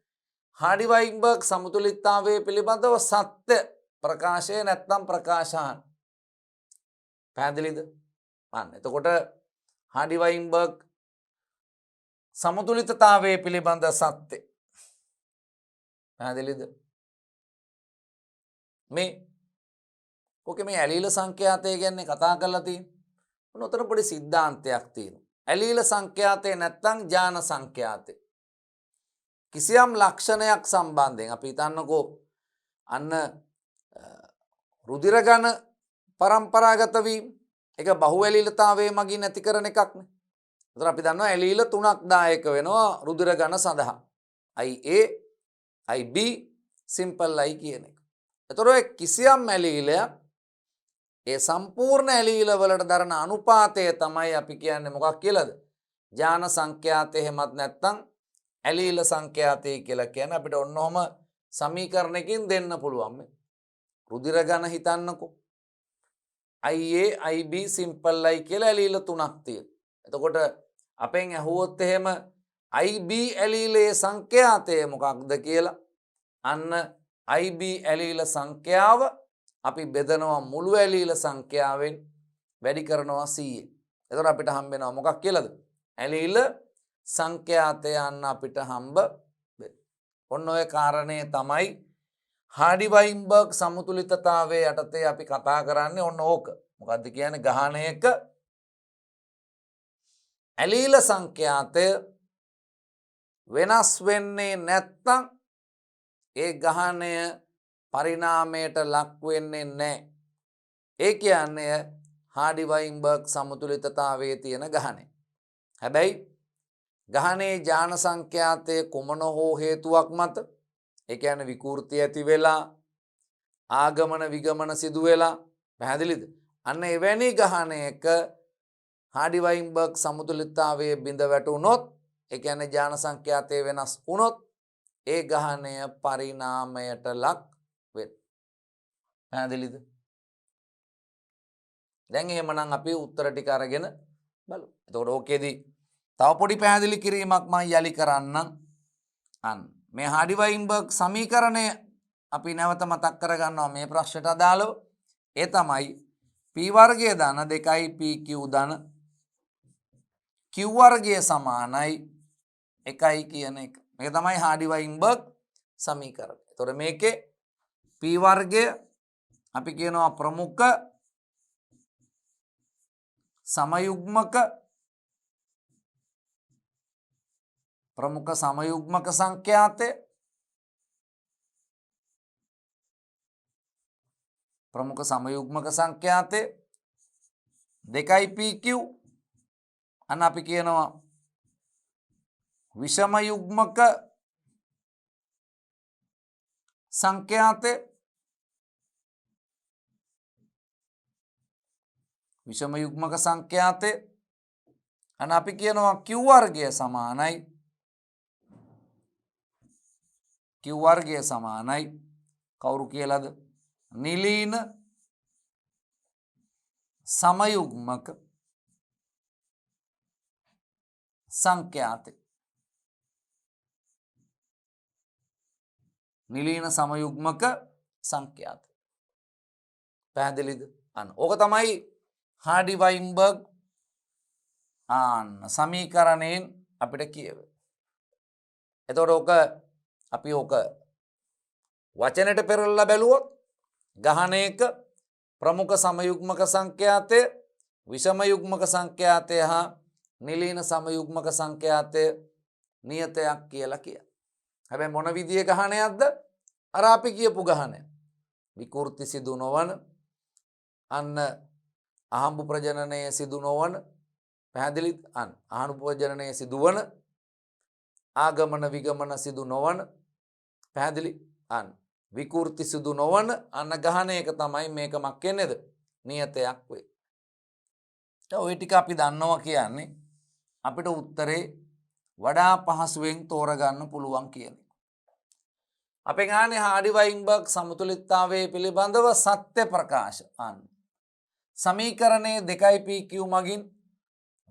හාඩි වයින්බර්ග් සමතුලිතතාවයේ පිළිබඳව සත්‍ය ප්‍රකාශය නැත්නම් ප්‍රකාශන. පැහැදිලිද? එතකොට හාඩි වයින්බර්ග් සමතුලිතතාවයේ පිළිබඳ සත්‍ය. පැහැදිලිද? මේ ඇලීල සංඛ්‍යාතය ගැන කතා කරලා තියෙන්නේ. උතන පොඩි සිද්ධාන්තයක් තියෙනවා. ඇලීල සංඛ්‍යාතය නැත්නම් ජාන සංඛ්‍යාතය. කිසියම් ලක්ෂණයක් සම්බන්ධයෙන් අපි හිතන්නකෝ අන්න රුධිර ඝන පරම්පරාගත වීම ඒක බහු ඇලීලතාවයේ මගින් ඇති කරන එකක් නේ. ඒතර අපි දන්නවා ඇලීල තුනක් දායක වෙනවා රුධිර ඝන සඳහා. IA, IB, simple I කියන එක. ඒතර ඔය කිසියම් ඇලීලයක් ඒ සම්පූර්ණ ඇලීල වලට දරන අනුපාතය තමයි අපි කියන්නේ මොකක් කියලාද? ජාන සංඛ්‍යාතය එහෙමත් නැත්නම් ඇලීල සංඛ්‍යාතය කියලා කියන අපිට ඔන්නොහොම සමීකරණයකින් දෙන්න පුළුවන් මේ. රුධිර ඝන හිතන්නකෝ. IA IB සිම්පල් I කියලා ඇලීල තුනක් තියෙනවා. එතකොට අපෙන් ඇහුවොත් එහෙම IB ඇලීලේ සංඛ්‍යාතය මොකක්ද කියලා අන්න IB ඇලීල සංඛ්‍යාව අපි බෙදනවා මුළු ඇලීල සංඛ්‍යාවෙන් වැඩි කරනවා 100. එතකොට අපිට හම්බ වෙනවා මොකක් කියලාද? ඇලීල සංඛ්‍යාතය අන්න අපිට හම්බ වෙනවා. ඔන්න ඔය කාරණේ තමයි හාඩි-වයින්බර්ග් සමතුලිතතාවයේ යටතේ අපි කතා කරන්නේ ඔන්න ඕක. මොකද්ද කියන්නේ? ගහණයක ඇලීල සංඛ්‍යාතය වෙනස් වෙන්නේ නැත්නම් ඒ ගහණය පරිණාමයට ලක් වෙන්නේ නැහැ. ඒ කියන්නේ හාඩි-වයින්බර්ග් සමතුලිතතාවයේ තියෙන ගහණය. හැබැයි ගහණයේ ජාන සංඛ්‍යාතය කුමන හෝ හේතුවක් මත ඒ කියන්නේ විකෘති ඇති වෙලා ආගමන විගමන සිදු වෙලා පැහැදිලිද? අන්න එවැනි ගහණයක හාඩි-වයින්බර්ග් සමතුලිතතාවයේ බිඳ වැටුනොත් ඒ කියන්නේ ජාන සංඛ්‍යාතය වෙනස් වුනොත් ඒ ගහණය පරිණාමයට ලක් වෙනවා. පැහැදිලිද? දැන් එහෙමනම් අපි උත්තර ටික අරගෙන බලමු. එතකොට ඕකේදී තව පොඩි පැහැදිලි කිරීමක් මම යලි කරන්නම්. අන්න මේ හාඩි-වයින්බර්ග් සමීකරණය අපි නැවත මතක් කරගන්නවා මේ ප්‍රශ්නට අදාළව. ඒ තමයි p වර්ගය ධන 2යි pq ධන q වර්ගය සමානයි 1යි කියන එක. මේක තමයි හාඩි-වයින්බර්ග් සමීකරණය. එතකොට මේකේ p වර්ගය අපි කියනවා ප්‍රමුඛ සමයුග්මක සංඛ්‍යාතය ප්‍රමුඛ සමයුග්මක සංඛ්‍යාතය 2යි pq අන්න අපි කියනවා විෂම යුග්මක සංඛ්‍යාතය විෂම යුග්මක සංඛ්‍යාතය අන්න අපි කියනවා q වර්ගය සමානයි කවුරු කියලාද? නිලීන සමයුග්මක සංඛ්‍යාතය. නිලීන සමයුග්මක සංඛ්‍යාතය. පැහැදිලිද? අන්න ඕක තමයි හාඩි-වයින්බර්ග් සමීකරණයෙන් අපිට කියවෙන්නේ. එතකොට ඕක අපි ඕක වචනයට පෙරලලා බැලුවොත් ගහණයක ප්‍රමුඛ සමයුග්මක සංඛ්‍යාතය විෂම යුග්මක සංඛ්‍යාතය හා නිලීන සමයුග්මක සංඛ්‍යාතය නියතයක් කියලා කියනවා. හැබැයි මොන විදියේ ගහණයක්ද? අර අපි කියපු ගහණය. විකෘති සිදු නොවන අන්න අහඹු ප්‍රජනනයේ සිදු නොවන පැහැදිලිද? අන්න අහඹු ප්‍රජනනයේ සිදුවන ආගමන විගමන සිදු නොවන පැහැදිලි? අන්න විකෘති සිදු නොවන අන්න ගහණයක තමයි මේක මක් වෙන්නේද? නියතයක් වෙයි. දැන් ওই ටික අපි දන්නවා කියන්නේ අපිට උත්තරේ වඩා පහසුවෙන් තෝරගන්න පුළුවන් කියන එක. අපේ ගානේ හාඩි-වයින්බර්ග් සමතුලිතතාවයේ පිළිබඳව සත්‍ය ප්‍රකාශ අන්න සමීකරණයේ 2යි pq මගින්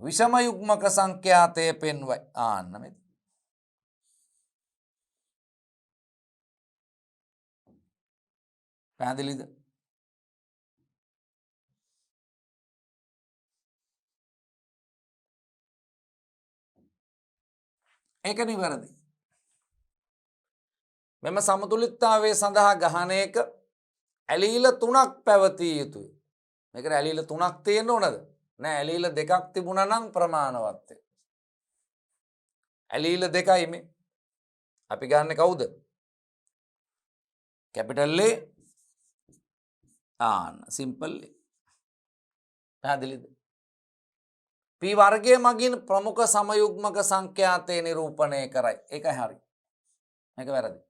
විෂම යුග්මක සංඛ්‍යාතය පෙන්වයි. ආන්න මෙතන පැහැදිලිද? ඒක නිවැරදි. මෙම සමතුලිතතාවයේ සඳහා ගහණයක ඇලීල 3ක් පැවතිය යුතුයි. මේකට ඇලීල 3ක් තියෙන්න ඕනද? නෑ, ඇලීල 2ක් තිබුණා නම් ප්‍රමාණවත් වෙයි. ඇලීල 2යි මේ. අපි ගන්න කවුද? Capital A simple A. පැහැදිලිද? p වර්ගය මගින් ප්‍රමුඛ සමයුග්මක සංඛ්‍යාතය නිරූපණය කරයි. ඒකයි හරි. මේක වැරදි.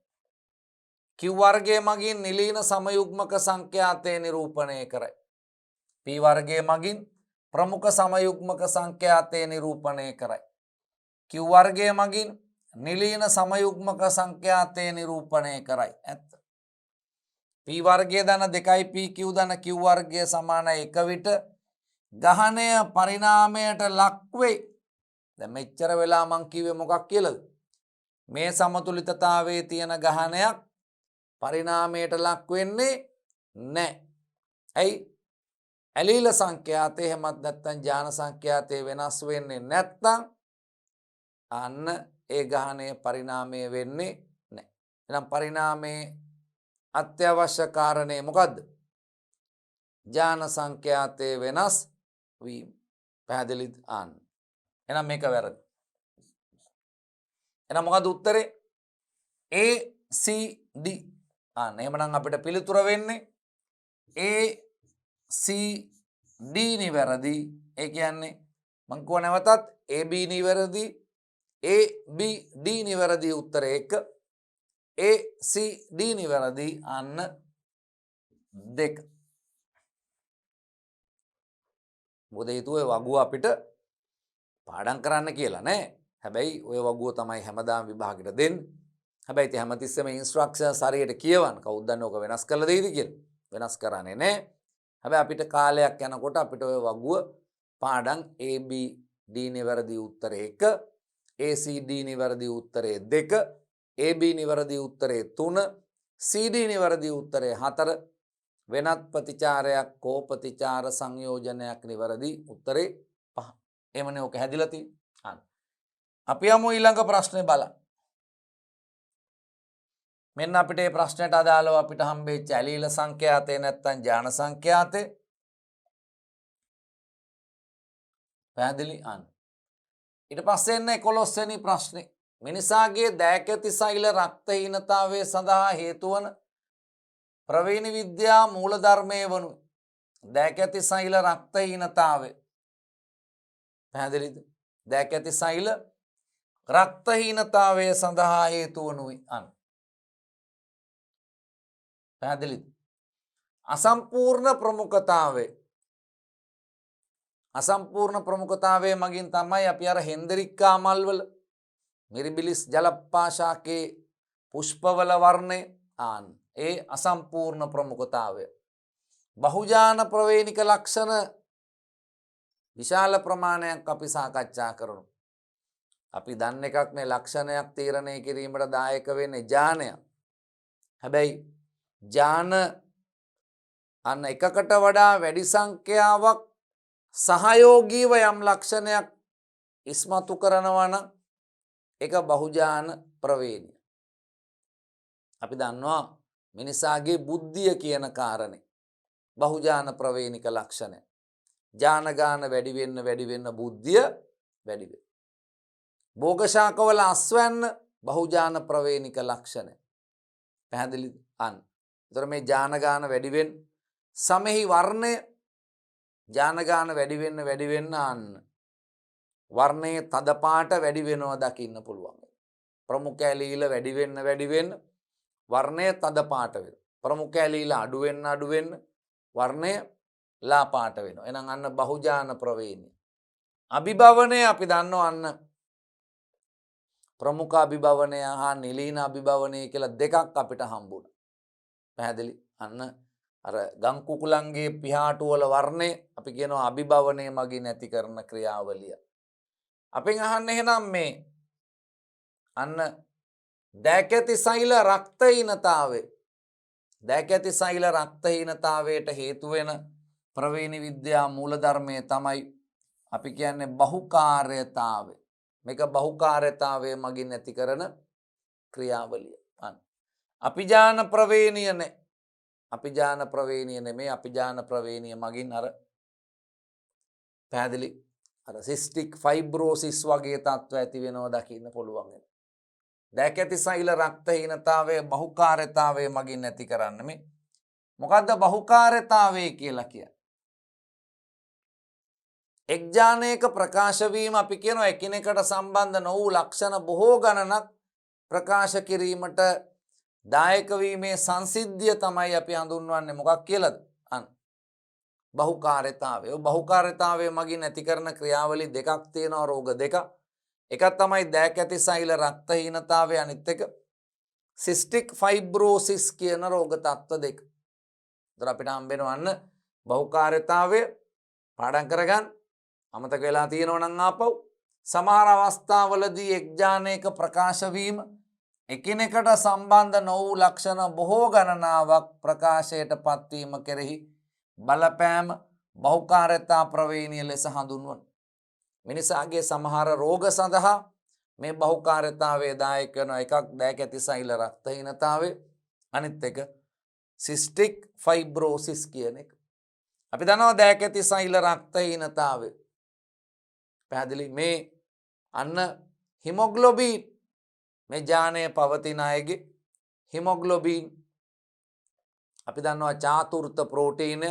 q වර්ගය මගින් නිලීන සමයුග්මක සංඛ්‍යාතය නිරූපණය කරයි. p වර්ගය මගින් ප්‍රමුඛ සමයුග්මක සංඛ්‍යාතය නිරූපණය කරයි. q වර්ගය මගින් නිලීන සමයුග්මක සංඛ්‍යාතය නිරූපණය කරයි. ඇත්ත. P වර්ගයේ ධන 2යි PQ ධන Q වර්ගය සමාන 1 විට ගහණය පරිණාමයට ලක් වෙයි. දැන් මෙච්චර වෙලා මං කිව්වේ මොකක් කියලාද? මේ සමතුලිතතාවයේ තියෙන ගහණයක් පරිණාමයට ලක් වෙන්නේ නැහැ. ඇයි? ඇලීල සංඛ්‍යාතය එහෙමත් නැත්නම් ජාන සංඛ්‍යාතය වෙනස් වෙන්නේ නැත්නම් අන්න ඒ ගහණය පරිණාමය වෙන්නේ නැහැ. එහෙනම් පරිණාමයේ අත්‍යවශ්‍ය කාරණය මොකද්ද? ජාන සංඛ්‍යාතයේ වෙනස් වීම. පැහැදිලිද? අන්න. එහෙනම් මේක වැරදි. එහෙනම් මොකද්ද උත්තරේ? A C D. අන්න එහෙමනම් අපිට පිළිතුර වෙන්නේ A C D නිවැරදි. ඒ කියන්නේ මං කියව නැවතත් A B නිවැරදි, A B D නිවැරදි උත්තරේ 1. A C D නිවැරදි අන්න 2. මොකද හේතුව වගුව අපිට පාඩම් කරන්න කියලා නෑ. හැබැයි ඔය වගුව තමයි හැමදාම විභාගෙට දෙන්නේ. හැබැයි ඉතින් හැමතිස්සෙම ඉන්ස්ට්‍රක්ෂන්ස් හරියට කියවන්න. කවුද දන්නේ ඔක වෙනස් කරලා දෙයිද කියලා? වෙනස් කරන්නේ නෑ. හැබැයි අපිට කාලයක් යනකොට අපිට ඔය වගුව පාඩම් A B D නිවැරදි උත්තරේ 1, A C D නිවැරදි උත්තරේ 2, A B නිවැරදි උත්තරේ 3, C D නිවැරදි උත්තරේ 4, වෙනත් ප්‍රතිචාරයක් කෝ ප්‍රතිචාර සංයෝජනයක් නිවැරදි උත්තරේ 5. එමනේ ඔක හැදිලා තියෙන්නේ. අපි යමු ඊළඟ ප්‍රශ්නේ බලන්න. මෙන්න අපිට මේ ප්‍රශ්නයට අදාළව අපිට හම්බෙච්ච ඇලීල සංඛ්‍යාතය නැත්නම් ජාන සංඛ්‍යාතය. පැහැදිලි? අන්න. ඊට පස්සේ එන්න 11 වෙනි ප්‍රශ්නේ. මිනිසාගේ දෑකැති සෛල රක්තහීනතාවය සඳහා හේතු වන ප්‍රවේණි විද්‍යා මූලධර්මයේ වනු දෑකැති සෛල රක්තහීනතාවය. පැහැදිලිද? දෑකැති සෛල රක්තහීනතාවය සඳහා හේතු වනුයි. අන්න. පැහැදිලිද? අසම්පූර්ණ ප්‍රමුඛතාවය. අසම්පූර්ණ ප්‍රමුඛතාවය මගින් තමයි අපි අර හෙන්දරික්කා මල්වල මිරිබිලිස් ජලපාශාකේ පුෂ්පවල වර්ණය ආන් ඒ අසම්පූර්ණ ප්‍රමුඛතාවය. බහුජාන ප්‍රවේණික ලක්ෂණ විශාල ප්‍රමාණයක් අපි සාකච්ඡා කරමු. අපි දන්න එකක් නේ ලක්ෂණයක් තීරණය කිරීමට දායක වෙන්නේ ජානයක්. හැබැයි ජාන අන්න එකකට වඩා වැඩි සංඛ්‍යාවක් සහයෝගීව යම් ලක්ෂණයක් ඉස්මතු කරනවා නම් ඒක බහුජාන ප්‍රවේණිය. අපි දන්නවා මිනිසාගේ බුද්ධිය කියන කාරණේ බහුජාන ප්‍රවේණික ලක්ෂණය. ජාන ගාන වැඩි වෙන්න බුද්ධිය වැඩි වෙනවා. භෝග ශාකවල අස්වැන්න බහුජාන ප්‍රවේණික ලක්ෂණය. පැහැදිලිද? අන්න. ඒතර මේ ජාන ගාන වැඩි වෙන්න සමෙහි වර්ණය ජාන ගාන වැඩි වෙන්න අන්න වර්ණයේ තද පාට වැඩි වෙනවා දකින්න පුළුවන්. ප්‍රමුඛ ඇලීල වැඩි වෙන්න වර්ණය තද පාට වෙනවා. ප්‍රමුඛ ඇලීල අඩු වෙන්න වර්ණය ලා පාට වෙනවා. එහෙනම් අන්න බහුජාන ප්‍රවේණිය. අභිභවනය අපි දන්නවා අන්න ප්‍රමුඛ අභිභවනය හා නිලීන අභිභවනය කියලා දෙකක් අපිට හම්බුණා. පැහැදිලි? අන්න අර ගම් කුකුලන්ගේ පිහාටු වල වර්ණය අපි කියනවා අභිභවනය මගින් ඇති කරන ක්‍රියාවලිය. අපෙන් අහන්න එහෙනම් මේ අන්න දෑකැති සෛල රක්තහීනතාවය. දෑකැති සෛල රක්තහීනතාවයට හේතු වෙන ප්‍රවේණි විද්‍යා මූලධර්මය තමයි අපි කියන්නේ බහුකාර්යතාවය. මේක බහුකාර්යතාවය මගින් ඇති කරන ක්‍රියාවලිය. අන්න අපිජාන ප්‍රවේණිය නේ. අපිජාන ප්‍රවේණිය නෙමෙයි අපිජාන ප්‍රවේණිය මගින් අර පැහැදිලි අර සිස්ටික් ෆයිබ්‍රෝසිස් වගේ තත්ත්ව ඇති වෙනවා දකින්න පුළුවන්. දෑකැති සෛල රක්තහීනතාවය බහුකාර්යතාවය මගින් ඇති කරන්න මේ මොකද්ද බහුකාර්යතාවය කියලා කියන්නේ? එක් ජානයක ප්‍රකාශ වීම අපි කියනවා එකිනෙකට සම්බන්ධ නොවූ ලක්ෂණ බොහෝ ගණනක් ප්‍රකාශ කිරීමට දායක වීමේ සංසිද්ධිය තමයි අපි හඳුන්වන්නේ මොකක් කියලාද? අන්න බහුකාර්යතාවය. බහුකාර්යතාවය මගින් ඇති කරන ක්‍රියාවලි දෙකක් තියෙනවා, රෝග දෙකක්. එකක් තමයි දෑක ඇති සෛල රක්තහීනතාවය, අනිත් එක සිස්ටික් ෆයිබ්‍රෝසිස් කියන රෝග තත්ත්ව දෙක. ඒතර අපිට හම්බෙනවා අන්න බහුකාර්යතාවය පාඩම් කරගන්න. අමතක වෙලා තියෙනවා නම් ආපහු සමහර අවස්ථාවලදී එක්ජානයක ප්‍රකාශ වීම එකිනෙකට සම්බන්ධ නොවූ ලක්ෂණ බොහෝ ගණනාවක් ප්‍රකාශයට පත්වීම කෙරෙහි බලපෑම බහුකාර්යතා ප්‍රවේණිය ලෙස හඳුන්වන. මිනිසාගේ සමහර රෝග සඳහා මේ බහුකාර්යතාවය දායක වෙන එකක් දෑක ඇති සෛල රක්තහීනතාවය, අනිත් එක සිස්ටික් ෆයිබ්‍රෝසිස් කියන එක. අපි දන්නවා දෑක ඇති සෛල රක්තහීනතාවය පැහැදිලි. මේ අන්න හිමොග්ලොබීන් මේ ජානය පවතින අයගේ හිමොග්ලොබීන් අපි දන්නවා චාතුර්ථ ප්‍රෝටීනය.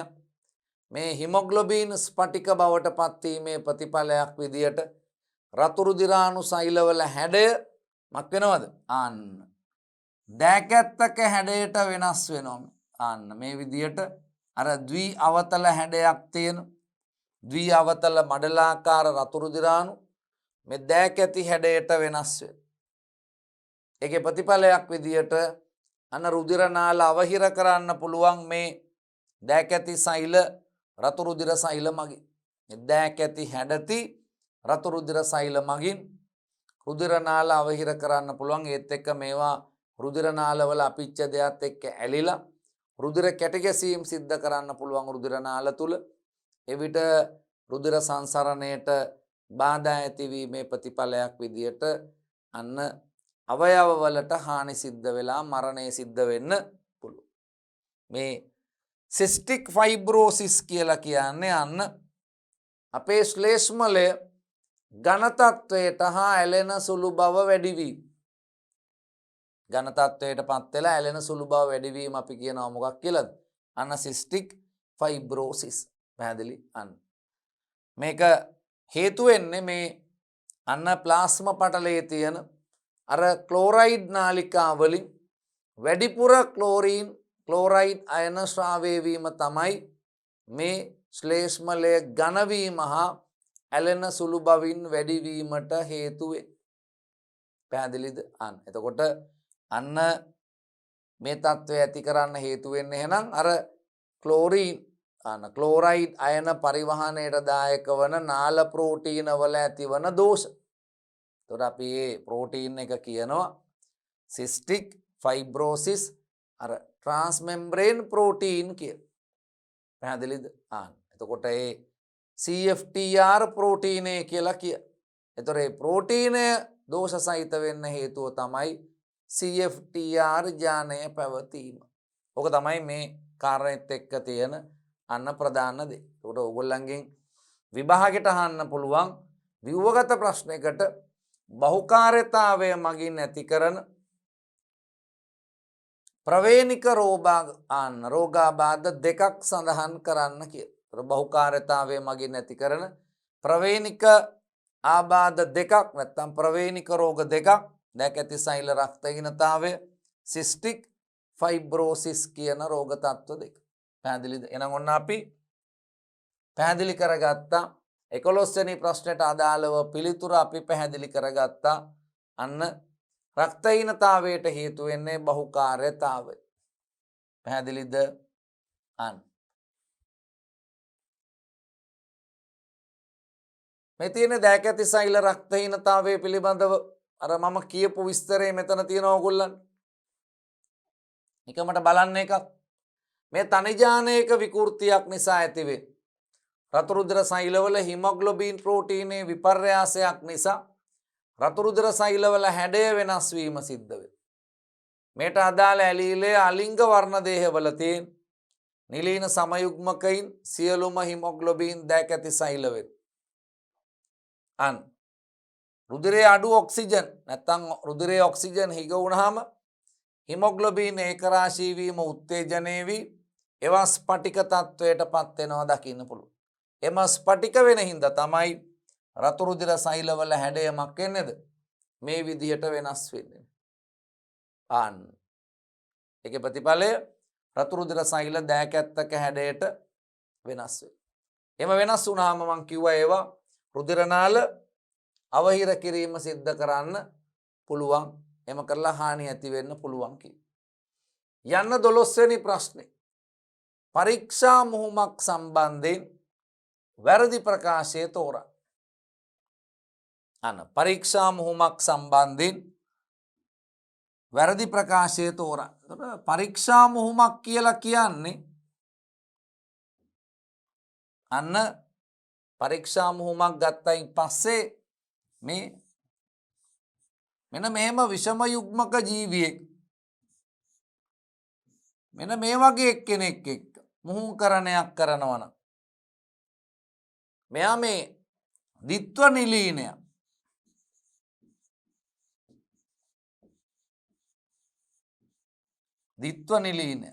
මේ හිමොග්ලොබීන් ස්පටික බවට පත්වීමේ ප්‍රතිඵලයක් විදියට රතු රුධිරාණු සෛලවල හැඩය මක් වෙනවද? අන්න දෑකැත්තක හැඩයට වෙනස් වෙනවා. අන්න මේ විදියට අර ද්වි අවතල හැඩයක් තියෙන ද්වි අවතල මඩලාකාර රතු රුධිරාණු මේ දෑකැති හැඩයට වෙනස් වෙන. ඒකේ ප්‍රතිඵලයක් විදියට අන්න රුධිර නාල අවහිර කරන්න පුළුවන් මේ දෑකැති සෛල රතු රුධිර සෛල මගින්. දෑකැති හැඩති රතු රුධිර සෛල මගින් රුධිර නාල අවහිර කරන්න පුළුවන්. ඒත් එක්ක මේවා රුධිර නාලවල අපිච්ච දෙයත් එක්ක ඇලිලා රුධිර කැටි ගැසීම් සිද්ධ කරන්න පුළුවන් රුධිර නාල තුල. එවිට රුධිර සංසරණයට බාධා ඇතිවීමේ ප්‍රතිඵලයක් විදියට අන්න අවයවවලට හානි සිද්ධ වෙලා මරණය සිද්ධ වෙන්න පුළුවන්. මේ සිස්ටික් ෆයිබ්‍රෝසිස් කියලා කියන්නේ අන්න අපේ ශ්ලේෂ්මලය ඝන තත්වයට හා ඇලෙන සුළු බව වැඩිවීම. ඝන තත්වයට පත් වෙලා ඇලෙන සුළු බව වැඩිවීම අපි කියනවා මොකක් කියලාද? අන්න සිස්ටික් ෆයිබ්‍රෝසිස්. පැහැදිලි? අන්න මේක හේතු වෙන්නේ මේ අන්න ප්ලාස්ම පටලයේ තියෙන අර ක්ලෝරයිඩ් නාලිකා වලින් වැඩිපුර ක්ලෝරයිඩ් අයන ශ්‍රාවය වීම තමයි මේ ශ්ලේෂ්මලය ඝන වීම හා ඇලෙන සුළු බවින් වැඩිවීමට හේතු වෙන්නේ. පැහැදිලිද? අන්න එතකොට අන්න මේ තත්ත්වය ඇති කරන්න හේතු වෙන්නේ එහෙනම් අර ක්ලෝරයිඩ් අයන පරිවහනයට දායක වන නාල ප්‍රෝටීන වල ඇතිවන දෝෂ. එතකොට අපි මේ ප්‍රෝටීන් එක කියනවා සිස්ටික් ෆයිබ්‍රෝසිස් අර ට්‍රාන්ස්මෙම්බ්‍රේන් ප්‍රෝටීන් කියලා. පැහැදිලිද? එතකොට ඒ CFTR ප්‍රෝටීනය කියලා කිය. එතකොට මේ ප්‍රෝටීනය දෝෂ සහිත වෙන්න හේතුව තමයි CFTR ජානය පැවතීම. ඕක තමයි මේ කාරණෙත් එක්ක තියෙන අන්න ප්‍රධාන දේ. ඒකට ඕගොල්ලන්ගෙන් විභාගෙට අහන්න පුළුවන් ව්‍යුහගත ප්‍රශ්නයකට බහුකාර්යතාවය මගින් ඇති කරන ප්‍රවේණික රෝගාබාධ දෙකක් සඳහන් කරන්න කියලා. බහුකාර්යතාවය මගින් ඇති කරන ප්‍රවේණික ආබාධ දෙකක් නැත්නම් ප්‍රවේණික රෝග දෙකක් දෑක ඇති සෛල රක්තහීනතාවය සිස්ටික් ෆයිබ්‍රෝසිස් කියන රෝග තත්ත්ව දෙක. පැහැදිලිද? එහෙනම් ඔන්න අපි පැහැදිලි කරගත්තා 11 වෙනි ප්‍රශ්නයට අදාළව පිළිතුර අපි පැහැදිලි කරගත්තා. අන්න රක්තහීනතාවයට හේතු වෙන්නේ බහුකාර්යතාවය. පැහැදිලිද? අන්න මේ තියෙන දෑක ඇති සෛල රක්තහීනතාවය පිළිබඳව අර මම කියපු විස්තරය මෙතන තියෙනවා ඕගොල්ලන්. එකමට බලන්න එකක්. මේ තනිජානයක විකෘතියක් නිසා ඇතිවේ රතු රුධිර සෛලවල හිමොග්ලොබින් ප්‍රෝටීනයේ විපර්යාසයක් නිසා රතු රුධිර සෛලවල හැඩය වෙනස් වීම සිද්ධ වේ. මේට අදාළ ඇලීලේ අලිංග වර්ණ දේහවල තියෙන නිලීන සමයුග්මකයින් සියලුම හිමොග්ලොබින් දෑක ඇති සෛල වේ. අන් රුධිරයේ අඩු ඔක්සිජන් නැත්නම් රුධිරයේ ඔක්සිජන් හිග වුණාම හිමොග්ලොබින් ඒකරාශී වීම උත්තේජනය වී ඒවා ස්පටික තත්වයට පත් වෙනවා දකින්න පුළුවන්. එම ස්පටික වෙන හින්දා තමයි රතු රුධිර සෛලවල හැඩය මක් වෙන්නේද? මේ විදිහට වෙනස් වෙන්නේ. අන්න ඒකේ ප්‍රතිඵලය රතු රුධිර සෛල දෑකැත්තක හැඩයට වෙනස් වෙනවා. එම වෙනස් වුණාම මම කිව්වා ඒවා රුධිර නාල අවහිර කිරීම සිද්ධ කරන්න පුළුවන්. එම කරලා හානිය ඇති වෙන්න පුළුවන් කියලා. යන්න 12 වෙනි ප්‍රශ්නේ. පරීක්ෂා මුහුමක් සම්බන්ධයෙන් වැරදි ප්‍රකාශය තෝරා. අන්න පරීක්ෂා මුහුමක් සම්බන්ධයෙන් වැරදි ප්‍රකාශය තෝරා. එතකොට පරීක්ෂා මුහුමක් කියලා කියන්නේ අන්න පරීක්ෂා මුහුමක් ගත්තයින් පස්සේ මේ මෙන්න මෙහෙම විෂම යුග්මක ජීවියෙක් මෙන්න මේ වගේ කෙනෙක් එක්ක මුහුණුකරණයක් කරනවා නම් මෙයා මේ ද්විත්ව නිලීනය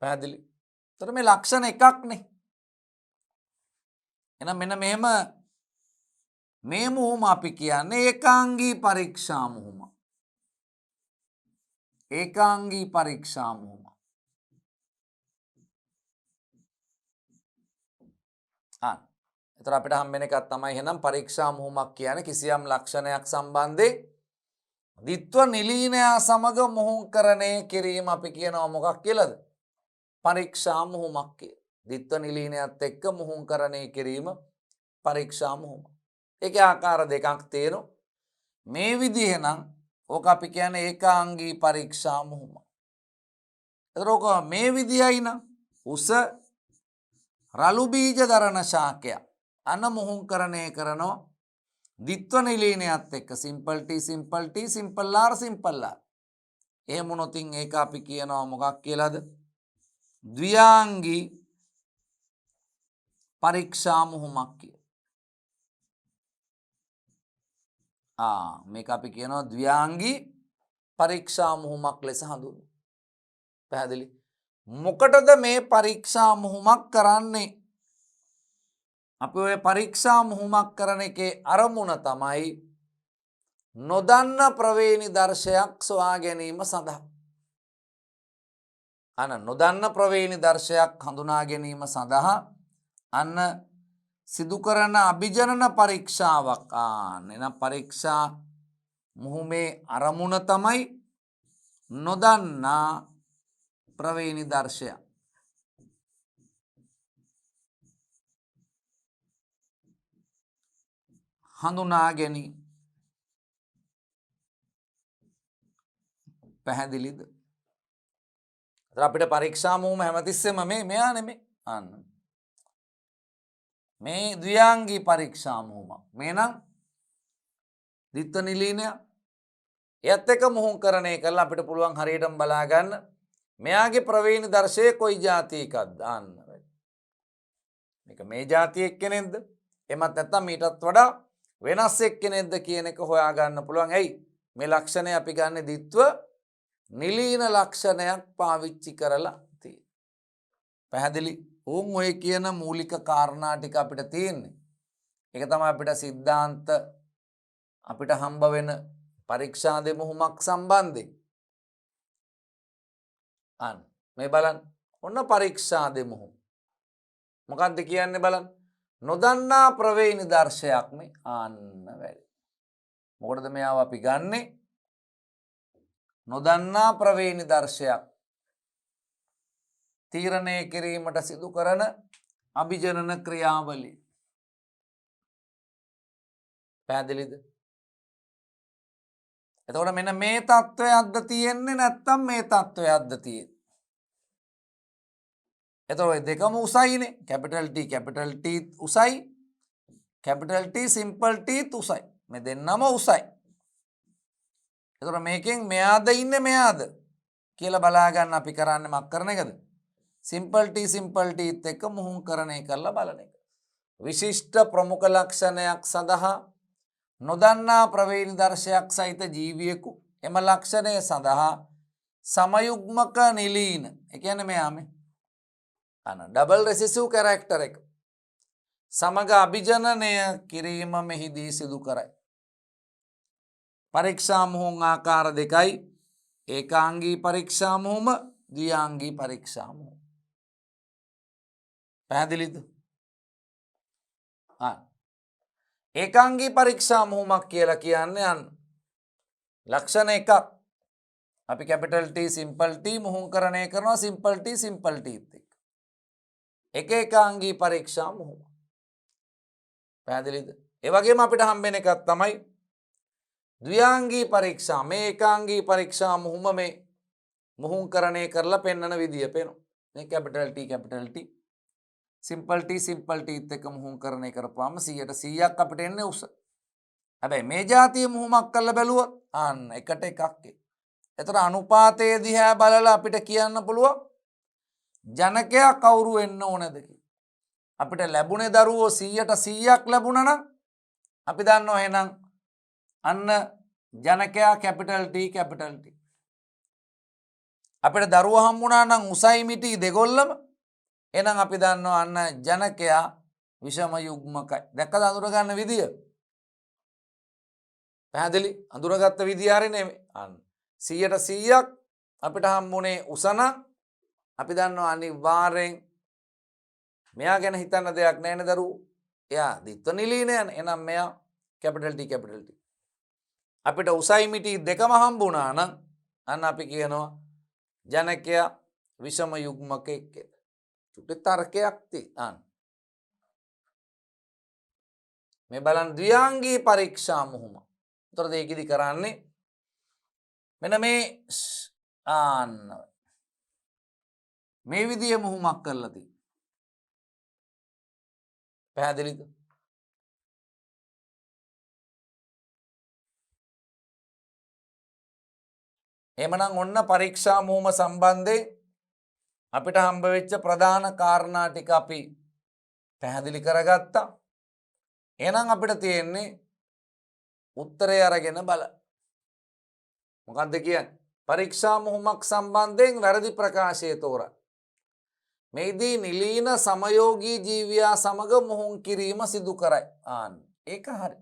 පැහැදිලි. එතකොට මේ ලක්ෂණ එකක්නේ. එහෙනම් මෙන්න මෙහෙම මේ මුහුම අපි කියන්නේ ඒකාංගී පරීක්ෂා මුහුම. ඒකාංගී පරීක්ෂා මුහුම. එතකොට අපිට හම්බෙන එකක් තමයි එහෙනම් පරීක්ෂා මුහුමක් කියන්නේ කිසියම් ලක්ෂණයක් සම්බන්ධයෙන් ද්විත්ව නිලීනයා සමග මුහුණුකරණය කිරීම අපි කියනවා මොකක් කියලාද? පරීක්ෂා මුහුමක් කියලා. ද්විත්ව නිලීනයත් එක්ක මුහුණුකරණය කිරීම පරීක්ෂා මුහුම. ඒකේ ආකාර දෙකක් තියෙනවා. මේ විදිහ නම් ඕක අපි කියන්නේ ඒකාංගී පරීක්ෂා මුහුම. එතකොට ඕක මේ විදියයි නම් උස රළු බීජ දරන ශාකයක් අන මුහුණුකරණය කරනවා ද්විත්ව නිලීනයත් එක්ක සිම්පල් T සිම්පල් R. එහෙම වුණොත් ඒක අපි කියනවා මොකක් කියලාද? ද්විආංගී පරීක්ෂා මුහුමක් කියලා. මේක අපි කියනවා ද්විආංගී පරීක්ෂා මුහුමක් ලෙස හඳුන්වනවා. පැහැදිලි? මොකටද මේ පරීක්ෂා මුහුමක් කරන්නේ? අපි ඔය පරීක්ෂා මුහුමක් කරන එකේ අරමුණ තමයි නොදන්න ප්‍රවේණි දර්ශයක් සොයා ගැනීම සඳහා. අන්න නොදන්න ප්‍රවේණි දර්ශයක් හඳුනා ගැනීම සඳහා අන්න සිදු කරන අභිජනන පරීක්ෂාවක්. එනම් පරීක්ෂා මුහුමේ අරමුණ තමයි නොදන්නා ප්‍රවේණි දර්ශයක් හඳුනා ගැනීම. පැහැදිලිද? අපිට පරීක්ෂා මුහුම හැමතිස්සෙම මෙයා නෙමෙයි. අන්න මේ ද්විආංගී පරීක්ෂා මුහුම. මේ නම් ද්විත්ව නිලීනය. එයත් එක්ක මුහුණුකරණය කරලා අපිට පුළුවන් හරියටම බලා ගන්න මෙයාගේ ප්‍රවේණි දර්ශය කොයි જાතියකක්ද. අන්න මේක මේ જાතිය එක්කෙනෙක්ද? එමත් නැත්නම් මීටත් වඩා වෙනස් එක්කෙනෙක්ද කියන එක හොයා ගන්න පුළුවන්. ඇයි? මේ ලක්ෂණය අපි ගන්න ද්විත්ව නිලීන ලක්ෂණයක් පාවිච්චි කරලා තියෙන්නේ. පැහැදිලි? ඔය කියන මූලික කාරණා ටික අපිට තියෙන්නේ. ඒක තමයි අපිට સિદ્ધාන්ත අපිට හම්බ වෙන පරීක්ෂා දෙමුහුමක් සම්බන්ධයෙන්. අන්න මේ බලන්න. ඔන්න පරීක්ෂා දෙමුහුම. මොකක්ද කියන්නේ බලන්න. නොදන්නා ප්‍රවේණි දර්ශයක් මේ. අන්න වැඩි. මොකටද මෙයාව අපි ගන්නෙ? නොදන්නා ප්‍රවේණි දර්ශයක් තීරණය කිරීමට සිදු කරන අභිජනන ක්‍රියාවලිය. පැහැදිලිද? එතකොට මෙන්න මේ තත්වයක්ද තියෙන්නේ නැත්නම් මේ තත්වයක්ද තියෙන්නේ? එතකොට දෙකම උසයිනේ. කැපිටල් T උසයි. කැපිටල් T සිම්පල් T උසයි. මේ දෙන්නම උසයි. එතකොට මේකෙන් මෙයාද ඉන්නේ මෙයාද කියලා බලා ගන්න අපි කරන්නේ මක් කරන එකද? සිම්පල් T එක්ක මුහුණුකරණය කරලා බලන එක. විශිෂ්ට ප්‍රමුඛ ලක්ෂණයක් සඳහා නොදන්නා ප්‍රවේණි දර්ශයක් සහිත ජීවියෙකු එම ලක්ෂණය සඳහා සමයුග්මක නිලීන. ඒ කියන්නේ මෙයා මේ අන ඩබල් රෙසිසිව් කැරක්ටර් එක සමග අභිජනනය කිරීම මෙහිදී සිදු කරයි. පරීක්ෂා මුහුම් ආකාර දෙකයි. ඒකාංගී පරීක්ෂා මුහුම, ද්විආංගී පරීක්ෂා මුහුම. පැහැදිලිද? ඒකාංගී පරීක්ෂා මුහුමක් කියලා කියන්නේ අන්න ලක්ෂණ එකක්. අපි කැපිටල් T සිම්පල් T මුහුම්කරණය කරනවා සිම්පල් T සිම්පල් T එක්ක. එක ඒකාංගී පරීක්ෂා මුහුම. පැහැදිලිද? ඒ වගේම අපිට හම්බෙන එකක් තමයි ද්විආංගී පරීක්ෂා. මේ ඒකාංගී පරීක්ෂා මුහුම මේ මුහුම්කරණය කරලා පෙන්වන විදිය පේනවා. මේ කැපිටල් T සිම්පල් T එක්ක මුහුම්කරණය කරපුවාම 100% අපිට එන්නේ උස. හැබැයි මේ જાතිය මුහුමක් කරලා බැලුවොත් අන්න එකට එකක් ඒ. එතකොට අනුපාතයේ දිහා බලලා අපිට කියන්න පුළුවන් ජනකයා කවුරු වෙන්න ඕනද කියලා. අපිට ලැබුණේ දරුවෝ 100% ලැබුණා නම් අපි දන්නවා එහෙනම් අන්න ජනකයා කැපිටල් T. අපිට දරුවෝ හම්බුණා නම් උසයි මිටි දෙගොල්ලම එහෙනම් අපි දන්නවා අන්න ජනකයා විෂම යුග්මකයි. දැක්කද අඳුර ගන්න විදිය? පැහැදිලි? අඳුරගත්ත විදිය හරිනේ. අන්න 100% අපිට හම්බුනේ උසන අපි දන්නවා අනිවාර්යෙන් මෙයා ගැන හිතන්න දෙයක් නැහැ නේ දරුවෝ. එයා දිත්ව නිලීනයන්. එහෙනම් මෙයා කැපිටල් T. අපිට උසයි මිටි දෙකම හම්බුණා නම් අන්න අපි කියනවා ජනකයා විෂම යුග්මකෙක් කියලා. චුට්ටි තර්කයක් තියෙනවා. මේ බලන්න ද්විආංගී පරීක්ෂා මුහුම. උතර දෙකෙදි කරන්නේ මෙන්න මේ ආන්න මේ විදිය මුහුමක් කරලා තියෙනවා. පැහැදිලිද? එහෙමනම් ඔන්න පරීක්ෂා මුහුම සම්බන්ධයෙන් අපිට හම්බ වෙච්ච ප්‍රධාන කාරණා ටික අපි පැහැදිලි කරගත්තා. එහෙනම් අපිට තියෙන්නේ උත්තරය අරගෙන බල. මොකක්ද කියන්නේ? පරීක්ෂා මුහුමක් සම්බන්ධයෙන් වැරදි ප්‍රකාශය තෝරා. මේදී නිලීන සමයෝගී ජීවියා සමග මුහුම් කිරීම සිදු කරයි. ආන්න ඒක හරි.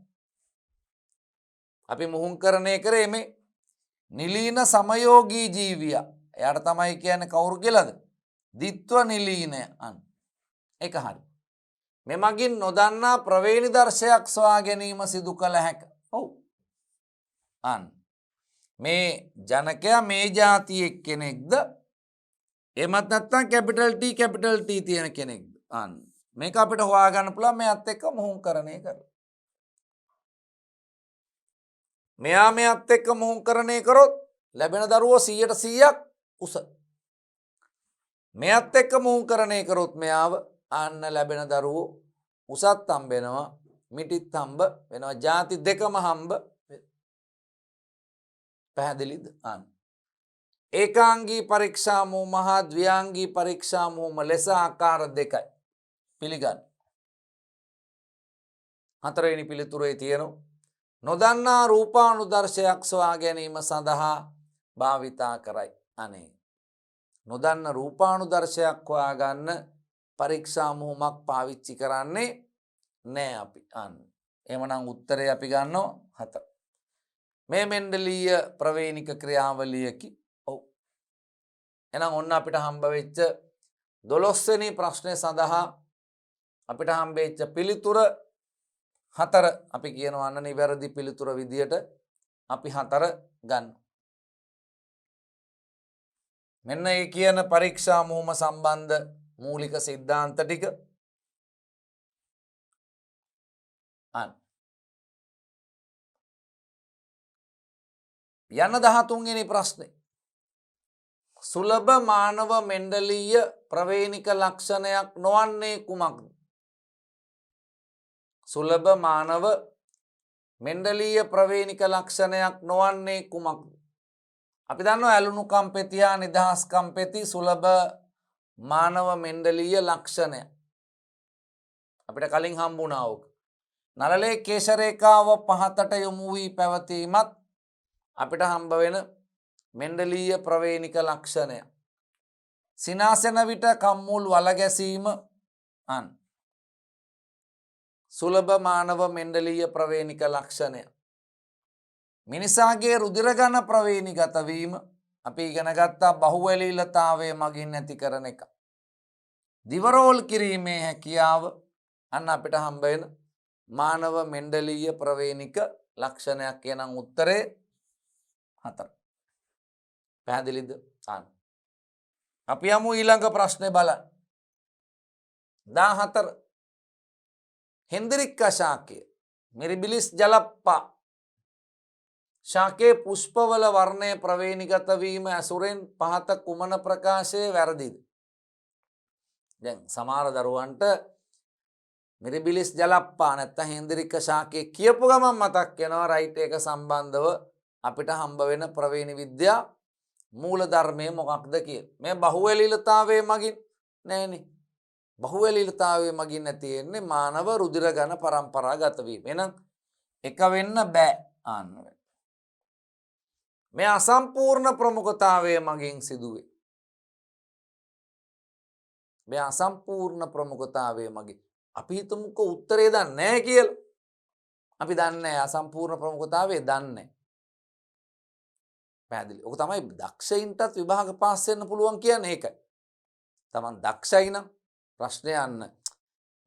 අපි මුහුම්කරණය කරේ මේ නිලීන සමයෝගී ජීවියා. එයාට තමයි කියන්නේ කවුරු කියලාද? දිත්ව නිලීනය. අන්න ඒක හරි. මෙමගින් නොදන්නා ප්‍රවේණි දර්ශයක් සොයා ගැනීම සිදු කළ හැක. ඔව්. අන්න මේ ජනකයා මේ જાතියෙක් කෙනෙක්ද? එමත් නැත්නම් කැපිටල් T තියෙන කෙනෙක්ද? අන්න මේක අපිට හොයාගන්න පුළුවන් මෙයත් එක්ක මුහුම්කරණය කරලා. මෙයා මෙයත් එක්ක මුහුම්කරණය කරොත් ලැබෙන දරුවෝ 100% උස. මෙයත් එක්ක මුහුම්කරණය කරොත් මෙයාව අන්න ලැබෙන දරුවෝ උසත් හම්බ වෙනවා, මිටිත් හම්බ වෙනවා, ಜಾති දෙකම හම්බ. පැහැදිලිද? අන්න ඒකාංගී පරීක්ෂා මුහුම හා ද්විආංගී පරීක්ෂා මුහුම ලෙස ආකාර දෙකයි. පිළිගන්න. හතරවෙනි පිළිතුරේ තියෙනවා නොදන්නා රූපානුදර්ශයක් සොයා ගැනීම සඳහා භාවිතා කරයි. අනේ නොදන්න රූපානුදර්ශයක් හොයාගන්න පරීක්ෂා මුහුමක් පාවිච්චි කරන්නේ නෑ අපි. අන්න එහෙමනම් උත්තරේ අපි ගන්නවා 7. මේ මෙන්ඩලීය ප්‍රවේණික ක්‍රියාවලියකි. ඔව්. එහෙනම් ඔන්න අපිට හම්බ වෙච්ච 12 වෙනි ප්‍රශ්නය සඳහා අපිට හම්බෙච්ච පිළිතුර 4 අපි කියනවා අන්න නිවැරදි පිළිතුර විදියට අපි 4 ගන්න. මෙන්න ඒ කියන පරීක්ෂා මුහුම සම්බන්ධ මූලික සිද්ධාන්ත ටික. අන්න යන 13 වෙනි ප්‍රශ්නේ සුලභ මානව මෙන්ඩලීය ප්‍රවේණික ලක්ෂණයක් නොවන්නේ කුමක්ද? සුලභ මානව මෙන්ඩලීය ප්‍රවේණික ලක්ෂණයක් නොවන්නේ කුමක්ද? අපි දන්නවා ඇලුණු කම්පෙති හා නිදහස් කම්පෙති සුලභ මානව මෙන්ඩලීය ලක්ෂණය. අපිට කලින් හම්බුණා ඕක. නළලේ කේශ රේඛාව පහතට යොමු වී පැවතීමත් අපිට හම්බ වෙන මෙන්ඩලීය ප්‍රවේණික ලක්ෂණය. සිනාසෙන විට කම්මුල් වල ගැසීම අන් සුලභ මානව මෙන්ඩලීය ප්‍රවේණික ලක්ෂණය. මිනිසාගේ රුධිර ගණ ප්‍රවේණිගත වීම අපි ඉගෙන ගත්තා බහුවැලීලතාවය මගින් ඇති කරන එක. දිවරෝල් කිරීමේ හැකියාව අන්න අපිට හම්බ වෙන මානව මෙන්ඩලීය ප්‍රවේණික ලක්ෂණයක් කියනම් උත්තරේ 4. පැහැදිලිද? අපි යමු ඊළඟ ප්‍රශ්නේ බලන්න. 14 හෙන්ද්‍රික්ක ශාකය මිරිබිලිස් ජලප්පා ශාකයේ පුෂ්පවල වර්ණය ප්‍රවේණිගත වීම ඇසුරෙන් පහත කුමන ප්‍රකාශය වැරදිද? දැන් සමහර දරුවන්ට මිරිබිලිස් ජලප්පා නැත්නම් හෙන්ද්‍රික්ක ශාකය කියපු ගමන් මතක් වෙනවා රයිට් ඒක සම්බන්ධව අපිට හම්බ වෙන ප්‍රවේණ විද්‍යා මූල ධර්මයේ මොකක්ද කියලා. මේ බහුවැලීලතාවයේ මගින් නෑනේ. බහුවැලීලතාවයේ මගින් තියෙන්නේ මානව රුධිර ඝන පරම්පරාගත වීම. එහෙනම් එක වෙන්න බෑ. ආන්න මේ අසම්පූර්ණ ප්‍රමුඛතාවයේ මගින් සිදුවේ. මේ අසම්පූර්ණ ප්‍රමුඛතාවයේ මගින් අපි හිතමුකෝ උත්තරේ දන්නේ නැහැ කියලා. අපි දන්නේ නැහැ අසම්පූර්ණ ප්‍රමුඛතාවයේ දන්නේ නැහැ. පැහැදිලි. ඔක තමයි දක්ෂයින්ටත් විභාග පාස් වෙන්න පුළුවන් කියන්නේ ඒකයි. Taman දක්ෂයි නම් ප්‍රශ්නේ යන්න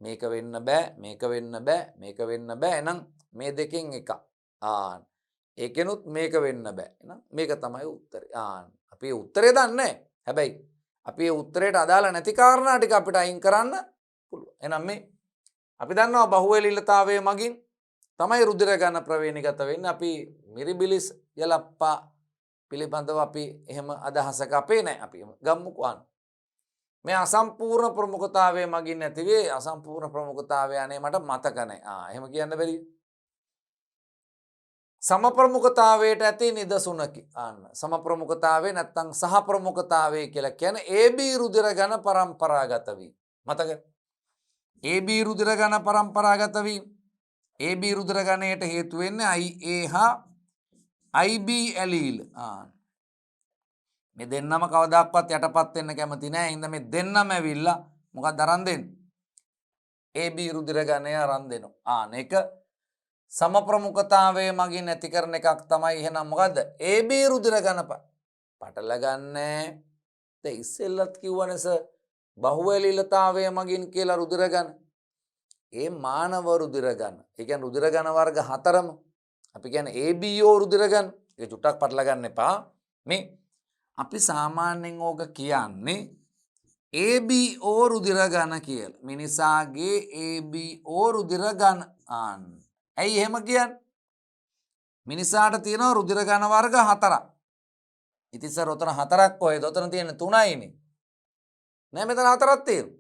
මේක වෙන්න බෑ, මේක වෙන්න බෑ, මේක වෙන්න බෑ. එහෙනම් මේ දෙකෙන් එකක්. ඒකෙනුත් මේක වෙන්න බෑ. එහෙනම් මේක තමයි උත්තරේ. අපි උත්තරේ දන්නේ නැහැ. හැබැයි අපි ඒ උත්තරේට අදාළ නැති කාරණා ටික අපිට අයින් කරන්න පුළුවන්. එහෙනම් මේ අපි දන්නවා බහුවැලීලතාවයේ මගින් තමයි රුධිර ඝන ප්‍රවේණිගත වෙන්නේ. අපි මිරිබිලිස් ජලප්පා පිළිබඳව අපි එහෙම අදහසක අපේ නැහැ. අපි ගම්මුකෝ මේ අසම්පූර්ණ ප්‍රමුඛතාවයේ මගින් ඇතිවේ අසම්පූර්ණ ප්‍රමුඛතාවය අනේ මට මතක නැහැ. එහෙම කියන්න බැරි. සම ප්‍රමුඛතාවයට ඇති නිදසුනකි. සම ප්‍රමුඛතාවය නැත්නම් සහ ප්‍රමුඛතාවය කියලා කියන්නේ AB රුධිර ඝන පරම්පරාගත වීම. මතක? AB රුධිර ඝන පරම්පරාගත වීම. AB රුධිර ඝනයට හේතු වෙන්නේ IA හා IB ඇලීල්. මේ දෙන්නම කවදාවත් යටපත් වෙන්න කැමති නැහැ. හින්දා මේ දෙන්නම ඇවිල්ලා මොකක්ද අරන් දෙන්නේ? AB රුධිර ඝනය අරන් දෙනවා. මේක සම ප්‍රමුඛතාවයේ මගින් ඇති කරන එකක් තමයි. එහෙනම් මොකද්ද? AB රුධිර ඝන පටල ගන්නෑ. දැන් ඉස්සෙල්ලත් කිව්වනේ සර් බහුවැලීලතාවයේ මගින් කියලා රුධිර ඝන. ඒ මානව රුධිර ඝන. ඒ කියන්නේ රුධිර ඝන වර්ග 4ම අපි කියන්නේ ABO රුධිර ඝන. ඒක චුට්ටක් පටල ගන්න එපා. මේ අපි සාමාන්‍යයෙන් ඕක කියන්නේ ABO රුධිර ඝන කියලා. මිනිසාගේ ABO රුධිර ඝන. ඇයි එහෙම කියන්නේ? මිනිසාට තියෙනවා රුධිර ඝන වර්ග 4ක්. ඉතින් සර් උතන 4ක් කොහෙද? උතන තියෙන්නේ 3යිනේ. නෑ මෙතන 4ක් තියෙනවා.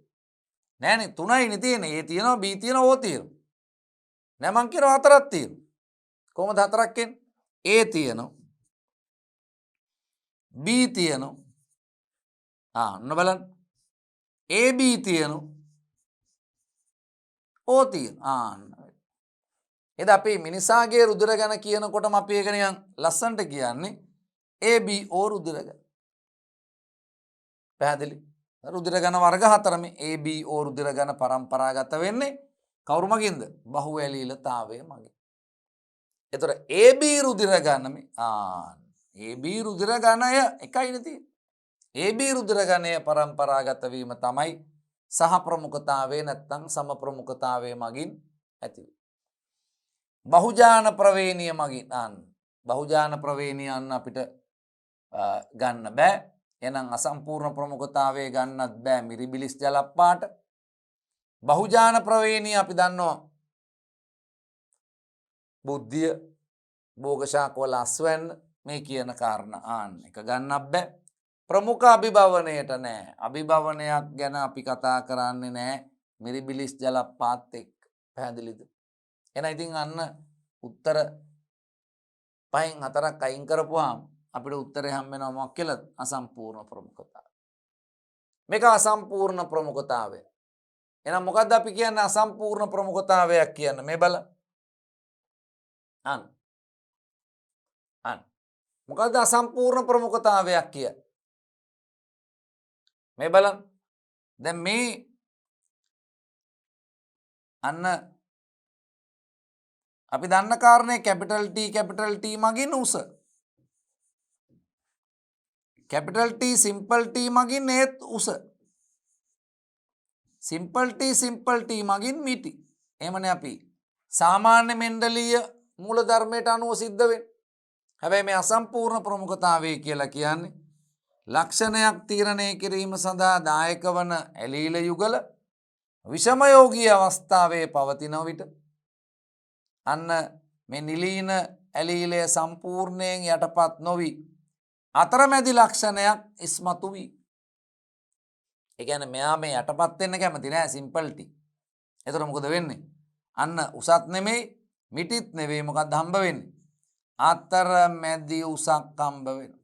නෑනේ 3යිනේ තියෙන්නේ. A තියෙනවා, B තියෙනවා, O තියෙනවා. නෑ මං කියනවා 4ක් තියෙනවා. කොහොමද 4ක් එන්නේ? A තියෙනවා. B තියෙනවා. ඔන්න බලන්න. AB තියෙනවා. O තියෙනවා. එද අපි මිනිසාගේ රුධිර ඝන කියනකොටම අපි ඒක නිකන් ලස්සනට කියන්නේ ABO රුධිර ඝන. පැහැදිලි? රුධිර ඝන වර්ග 4 මේ ABO රුධිර ඝන පරම්පරාගත වෙන්නේ කවුරු මගින්ද? බහුවැලීලතාවයේ මගින්. එතකොට AB රුධිර ඝන මේ AB රුධිර ඝනය එකයිනේ තියෙන්නේ. AB රුධිර ඝනය පරම්පරාගත වීම තමයි සහ ප්‍රමුඛතාවයේ නැත්නම් සම ප්‍රමුඛතාවයේ මගින් ඇති වෙන්නේ. බහුජාන ප්‍රවේණිය මගින් බහුජාන ප්‍රවේණිය අපිට ගන්න බෑ. එහෙනම් අසම්පූර්ණ ප්‍රමුඛතාවයේ ගන්නත් බෑ මිරිබිලිස් ජලප්පාට. බහුජාන ප්‍රවේණිය අපි දන්නවා බුද්ධිය භෝග ශාකවල අස්වැන්න මේ කියන කාරණා එක ගන්නත් බෑ. ප්‍රමුඛ අභිභවනයට නෑ. අභිභවනයක් ගැන අපි කතා කරන්නේ නෑ මිරිබිලිස් ජලප්පාත් එක්ක. පැහැදිලිද? එහෙනම් ඉතින් අන්න උත්තර 5න් 4ක් අයින් කරපුවාම අපිට උත්තරේ හම්බ වෙනවා මොකක් කියලාද? අසම්පූර්ණ ප්‍රමුඛතාවය. මේක අසම්පූර්ණ ප්‍රමුඛතාවය. එහෙනම් මොකද්ද අපි කියන්නේ අසම්පූර්ණ ප්‍රමුඛතාවයක් කියන්නේ? මේ බලන්න. මොකද්ද අසම්පූර්ණ ප්‍රමුඛතාවයක් කියන්නේ? මේ බලන්න. දැන් මේ අන්න අපි දන්න කාරණේ කැපිටල් T මගින් උස. කැපිටල් T සිම්පල් T මගින් ඒත් උස. සිම්පල් T මගින් මිටි. එහෙමනේ අපි සාමාන්‍ය මෙන්ඩලීය මූල ධර්මයට අනුව සිද්ධ වෙන්නේ. හැබැයි මේ අසම්පූර්ණ ප්‍රමුඛතාවය කියලා කියන්නේ ලක්ෂණයක් තීරණය කිරීම සඳහා දායක වන ඇලීල යුගල විෂමයෝගී අවස්ථාවේ පවතින විට අන්න මේ නිලීන ඇලීලය සම්පූර්ණයෙන් යටපත් නොවී අතරමැදි ලක්ෂණයක් ඉස්මතු වී. ඒ කියන්නේ මෙයා මේ යටපත් වෙන්න කැමති නෑ සිම්පල්ටි. එතකොට මොකද වෙන්නේ? අන්න උසත් නෙමෙයි මිටිත් නෙවෙයි මොකක්ද හම්බ වෙන්නේ? අතරමැදි උසක් හම්බ වෙනවා.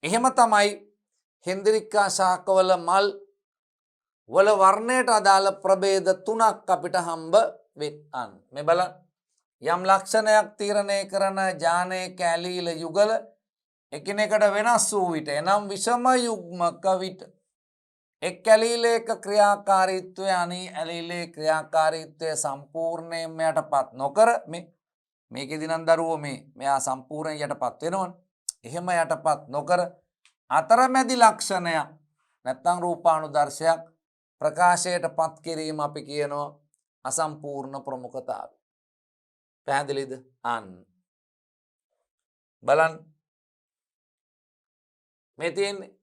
එහෙම තමයි හෙන්ද්‍රික්කා ශාකවල මල් වල වර්ණයට අදාළ ප්‍රභේද 3ක් අපිට හම්බ වෙන්න. මේ බලන්න. යම් ලක්ෂණයක් තීරණය කරන ජානේක ඇලීල යුගල එකිනෙකට වෙනස් වූ විට එනම් විෂම යුග්මක විට එක් ඇලීලයක ක්‍රියාකාරීත්වය අනි ඇලීලේ ක්‍රියාකාරීත්වය සම්පූර්ණයෙන්ම යටපත් නොකර මේකෙදි නම් දරුවෝ මෙයා සම්පූර්ණයෙන් යටපත් වෙනවනේ. එහෙම යටපත් නොකර අතරමැදි ලක්ෂණයක් නැත්නම් රූපානුදර්ශයක් ප්‍රකාශයට පත් කිරීම අපි කියනවා අසම්පූර්ණ ප්‍රමුඛතාවය. පැහැදිලිද? අන්න බලන්න මේ තියෙන්නේ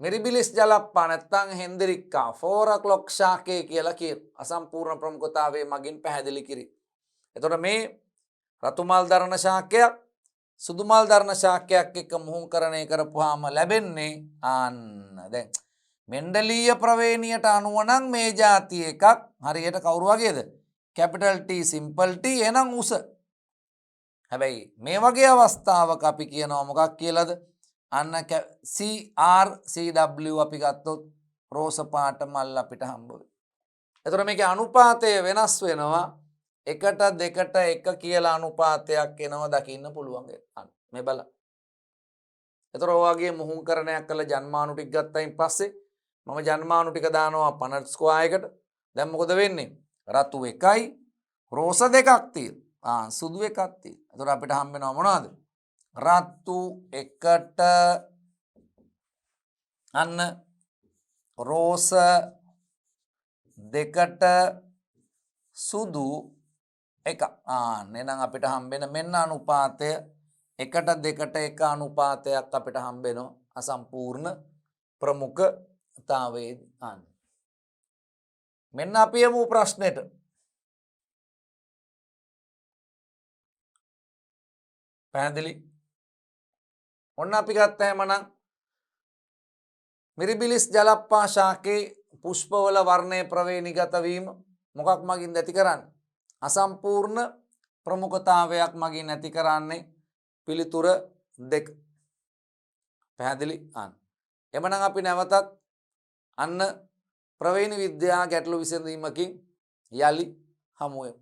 මිරිබිලිස් ජලප්පා නැත්නම් හෙන්ද්‍රික්කා 4 o'clock ශාකය කියලා කියන අසම්පූර්ණ ප්‍රමුඛතාවයේ මගින් පැහැදිලි කිරි. එතකොට මේ රතු මල් දරන ශාකයක් සුදු මල් දරන ශාකයක් එක්ක මුහුණුකරණය කරපුවාම ලැබෙන්නේ අන්න දැන් මෙන්ඩලීය ප්‍රවේණියට අනුව නම් මේ જાතිය එකක් හරියට කවුරු වගේද? කැපිටල් T සිම්පල් T එනම් උස. හැබැයි මේ වගේ අවස්ථාවක අපි කියනවා මොකක් කියලාද? අන්න CR CW අපි ගත්තොත් රෝස පාට මල් අපිට හම්බ වෙයි. එතකොට මේකේ අනුපාතය වෙනස් වෙනවා. 1ට 2ට 1 කියලා අනුපාතයක් එනවා දකින්න පුළුවන්. අන්න මේ බලන්න. එතකොට ඔය වගේ මුහුණුකරණයක් කළ ජන්මානු ටික ගත්තයින් පස්සේ මම ජන්මානු ටික දානවා පනට් ස්ක්වයර් එකට. දැන් මොකද වෙන්නේ? රතු 1යි රෝස 2ක් තියෙනවා. සුදු 1ක් තියෙනවා. එතකොට අපිට හම්බ වෙනවා මොනවද? රතු 1ට අන්න රෝස 2ට සුදු 1. එහෙනම් අපිට හම්බෙන මෙන්න අනුපාතය 1ට 2ට 1 අනුපාතයක් අපිට හම්බෙනවා අසම්පූර්ණ ප්‍රමුඛතාවයේදී. මෙන්න අපි යමු ප්‍රශ්නෙට. පැහැදිලි? ඔන්න අපි ගත්තා එමනම් මිරිබිලිස් ජලප්පා ශාකේ පුෂ්පවල වර්ණයේ ප්‍රවේණිගත වීම මොකක් මගින්ද ඇති කරන්නේ? අසම්පූර්ණ ප්‍රමුඛතාවයක් මගින් ඇති කරන්නේ පිළිතුර 2. පැහැදිලි? එමනම් අපි නැවතත් අන්න ප්‍රවේණි විද්‍යා ගැටළු විසඳීමකින් යලි හමු වෙමු.